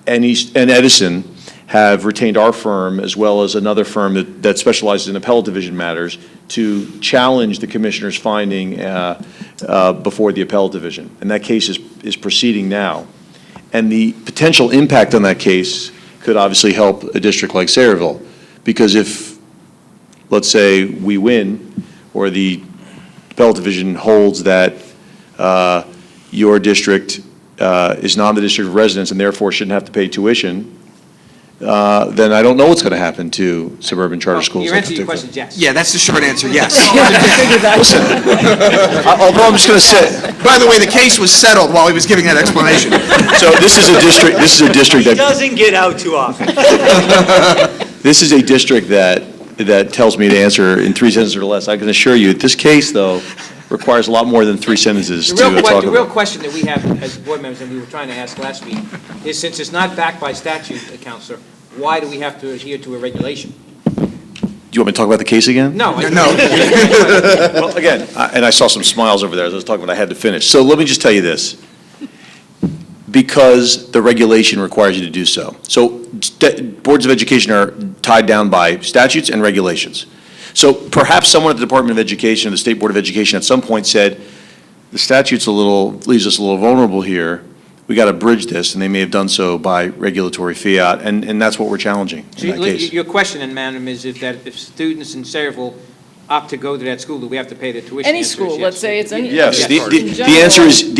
and Edison have retained our firm, as well as another firm that specializes in appellate division matters, to challenge the commissioner's finding before the appellate division. And that case is proceeding now. And the potential impact on that case could obviously help a district like Sayreville, because if, let's say, we win, or the appellate division holds that your district is not the district of residence and therefore shouldn't have to pay tuition, then I don't know what's going to happen to suburban charter schools. Your answer to your question is yes. Yeah, that's the short answer, yes. Listen, although I'm just going to say, By the way, the case was settled while he was giving that explanation. so this is a district He that, doesn't get out too often. this is a district that tells me to answer in 3 sentences or less. I can assure you, this case, though, requires a lot more than 3 sentences to The real, talk the real about. question that we have as board members, and we were trying to ask last week, is since it's not backed by statute, Counselor, why do we have to adhere to a regulation? Do you want me to talk about the case again? No. Well, again, and I saw some smiles over there as I was talking, but I had to finish. So let me just tell you this. Because the regulation requires you to do so. So boards of education are tied down by statutes and regulations. So perhaps someone at the Department of Education or the State Board of Education at some point said, the statute's leaves us a little vulnerable here. We got to bridge this, and they may have done so by regulatory fiat, and that's what we're challenging So in that case. your question, then, madam, is if students in Sayreville opt to go to that school, do we have to pay the tuition? Any The answer is school, yes. let's say it's any. Yes, in the general.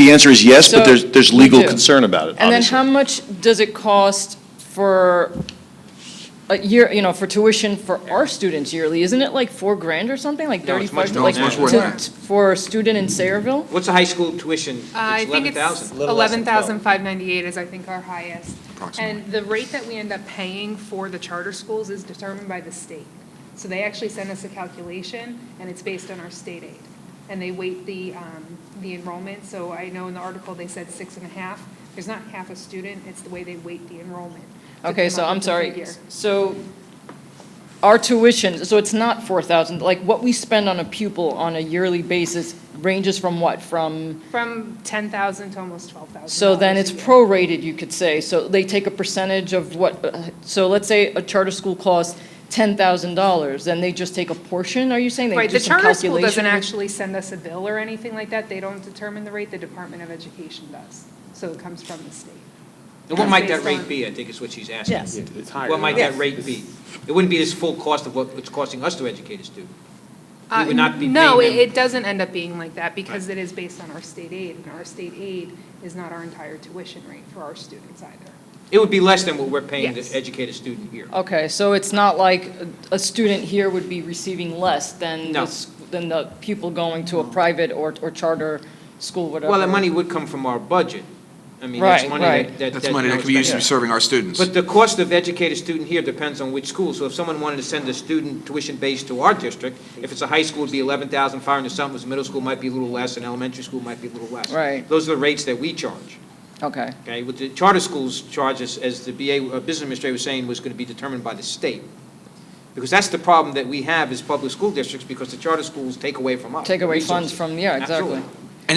answer is yes, but So, there's we legal do. concern about it, And then obviously. how much does it cost for a year, for tuition for our students yearly? Isn't it like $4,000 or something, like No, it's much 35? more like than that. For a student in Sayreville? What's a high school tuition? I think it's 11,000. 11,598 is, I think, our highest. And the rate that we end up paying for the charter schools is determined by the state. So they actually send us a calculation, and it's based on our state aid. And they weight the enrollment, so I know in the article they said 6.5. There's not half a student, it's the way they weight the enrollment. to Okay, come so up I'm with the sorry. figure. So our tuition, so it's not 4,000, like what we spend on a pupil on a yearly basis ranges from what? From, From 10,000 to almost 12,000. so then it's prorated, you could say. So they take a percentage of what, so let's say a charter school costs $10,000, then they just take a portion, are you saying? They Right, do the some charter school calculation? doesn't actually send us a bill or anything like that. They don't determine the rate, the Department of Education does. So it comes from the state. And what might that Based rate on- be, I think is what she's asking. Yes. It's higher. What might Yes. that rate be? It wouldn't be this full cost of what it's costing us to educate a student. We would not be paying No, them. it doesn't end up being like that because it is based on our state aid, and our state aid is not our entire tuition rate for our students either. It would be less than what we're paying Yes. to educate a student here. Okay, so it's not like a student here would be receiving less than No. than the pupil going to a private or charter school, whatever. Well, that money would come from our budget. I mean, that's Right, money right. That's money that could be used to be serving our students. But the cost of educate a student here depends on which school. So if someone wanted to send a student tuition base to our district, if it's a high school, it'd be 11,500 something, if it's a middle school, might be a little less, and elementary school might be a little less. Right. Those are the rates that we charge. Okay. Okay, what the charter schools charge us, as the business administrator was saying, was going to be determined by the state. Because that's the problem that we have as public school districts, because the charter schools take away from us. Take away resources. funds from, yeah, exactly. Absolutely.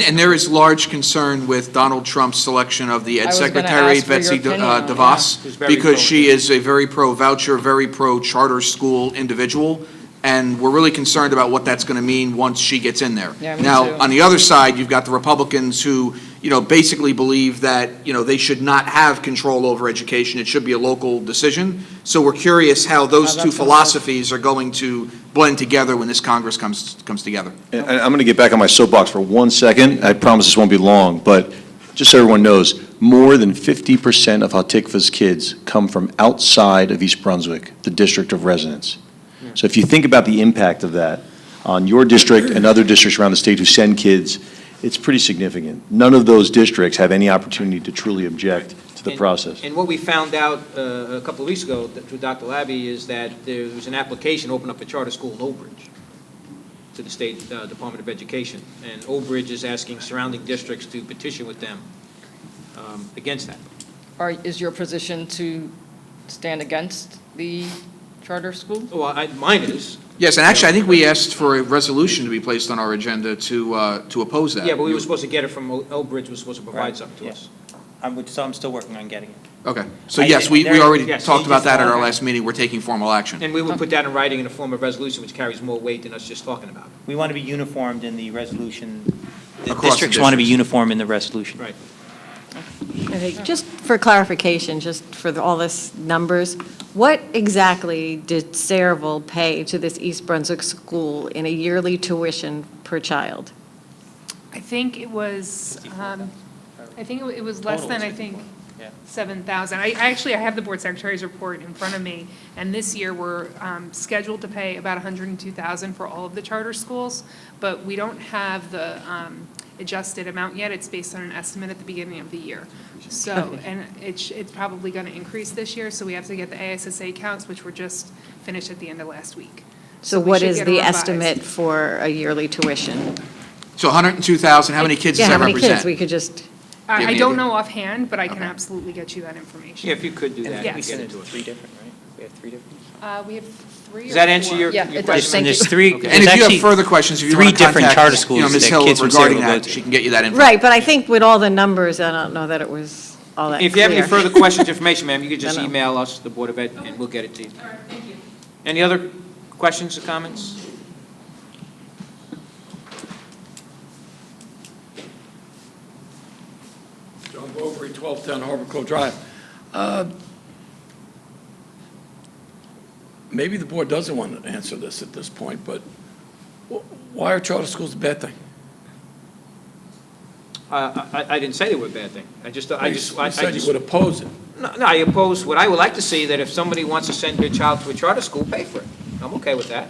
And there is large concern with Donald Trump's selection of the I Ed was gonna Secretary, ask for your Betsy opinion on it, DeVos, Who's very because pro. she is a very pro-voucher, very pro-charter school individual, and we're really concerned about what that's going to mean once she gets in there. Yeah, me Now, too. on the other side, you've got the Republicans who, basically believe that, they should not have control over education. It should be a local decision. So we're curious how those How two that's gonna philosophies are going to blend together when this Congress comes together. And I'm going to get back on my soapbox for 1 second. I promise this won't be long, but just so everyone knows, more than 50% of Hatikva's kids come from outside of East Brunswick, the district of residence. So if you think about the impact of that on your district and other districts around the state who send kids, it's pretty significant. None of those districts have any opportunity to truly object to the And- process. And what we found out a couple of weeks ago through Dr. Labby is that there was an application to open up a charter school in Old Bridge to the State Department of Education. And Old Bridge is asking surrounding districts to petition with them against that. Is your position to stand against the charter school? Well, mine is. Yes, and actually, I think we asked for a resolution to be placed on our agenda to oppose that. Yeah, but we were supposed to get it from Old Bridge, was supposed to provide something to us. So I'm still working on getting it. Okay, so yes, we already Yes. talked about that at our last meeting, we're taking formal action. And we will put that in writing in the form of resolution, which carries more weight than us just talking about it. We want to be uniformed in the resolution. The Across the districts want to be districts. uniform in the resolution. Right. Okay, just for clarification, just for all this numbers, what exactly did Sayreville pay to this East Brunswick school in a yearly tuition per child? I think it was, it was less than, 7,000. I have the board secretary's report in front of me, and this year we're scheduled to pay about 102,000 for all of the charter schools, but we don't have the adjusted amount yet. It's based on an estimate at the beginning of the year. So, and it's probably going to increase this year, so we have to get the ASSA counts, which were just finished at the end of last week. So we what should is get a the revised. estimate for a yearly tuition? So 102,000, how many kids does Yeah, how that many kids? represent? We could just, Do you have I any don't idea? know offhand, but I can absolutely get you that information. Yeah, if you could do that, Yes. we get into it. Three different, right? We have three different? We have 3 or 4. Does that answer your Yeah, your it does. question? Thank you. There's three, Okay. And there's if you actually have further questions, if you three want to different contact, charter schools Ms. that Hill kids from regarding Sayreville go that, to. she can get you that info. right, but I think with all the numbers, I don't know that it was all that clear. If you have any further questions, information, ma'am, you could just No, no. email us, the Board of Ed, and we'll get it to you. All right, thank you. Any other questions or comments? John Bovary, 1210 Harbor Cove Drive. Maybe the board doesn't want to answer this at this point, but why are charter schools a bad thing? I didn't say they were a bad thing. I You said you just. would oppose it. No, I oppose, what I would like to see, that if somebody wants to send their child to a charter school, pay for it. I'm okay with that.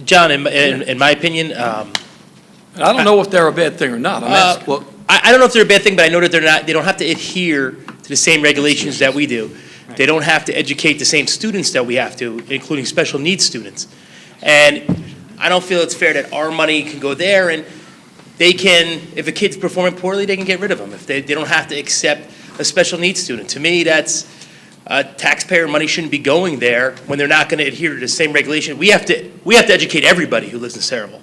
John, in my opinion, And I don't know if they're a bad thing or not. I'm asking. well, I don't know if they're a bad thing, but I know that they don't have to adhere to the same regulations that we do. They don't have to educate the same students that we have to, including special needs students. And I don't feel it's fair that our money can go there and they can, if a kid's performing poorly, they can get rid of them. If they don't have to accept a special needs student. To me, that's, taxpayer money shouldn't be going there when they're not going to adhere to the same regulation. We have to educate everybody who lives in Sayreville.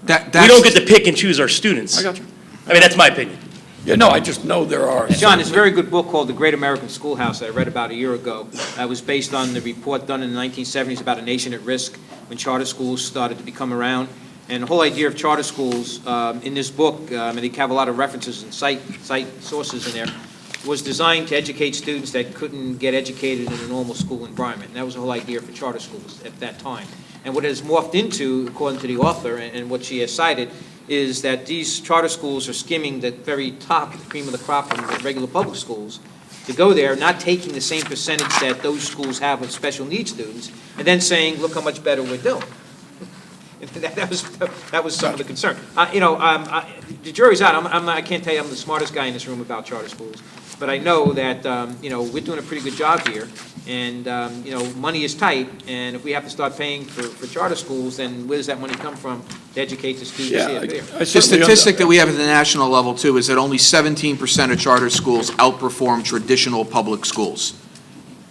We don't get to pick and choose our students. I got you. I mean, that's my opinion. Yeah, no, I just know there are. John, there's a very good book called The Great American Schoolhouse that I read about a year ago. That was based on the report done in the 1970s about a nation at risk when charter schools started to become around. And the whole idea of charter schools in this book, and they have a lot of references and cite sources in there, was designed to educate students that couldn't get educated in a normal school environment. And that was the whole idea for charter schools at that time. And what it has morphed into, according to the author and what she has cited, is that these charter schools are skimming the very top, the cream of the crop from the regular public schools, to go there, not taking the same percentage that those schools have with special needs students, and then saying, look how much better we're doing. That was some of the concern. The jury's out. I can't tell you I'm the smartest guy in this room about charter schools, but I know that, we're doing a pretty good job here, and, money is tight, and if we have to start paying for charter schools, then where does that money come from to educate the students here? The statistic that we have at the national level, too, is that only 17% of charter schools outperform traditional public schools.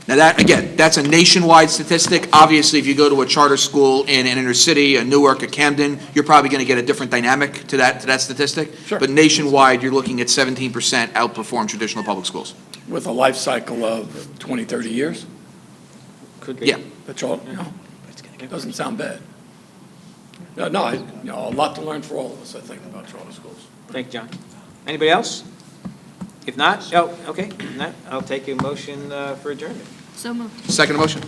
Now, that, again, that's a nationwide statistic. Obviously, if you go to a charter school in an inner city, a Newark, a Camden, you're probably going to get a different dynamic to that statistic. Sure. But nationwide, you're looking at 17% outperform traditional public schools. With a life cycle of 20, 30 years? Could be. Yeah. That's all, doesn't sound bad. No, a lot to learn for all of us, I think, about charter schools. Thank you, John. Anybody else? If not, okay, if not, I'll take a motion for adjournment. So moved. Second motion.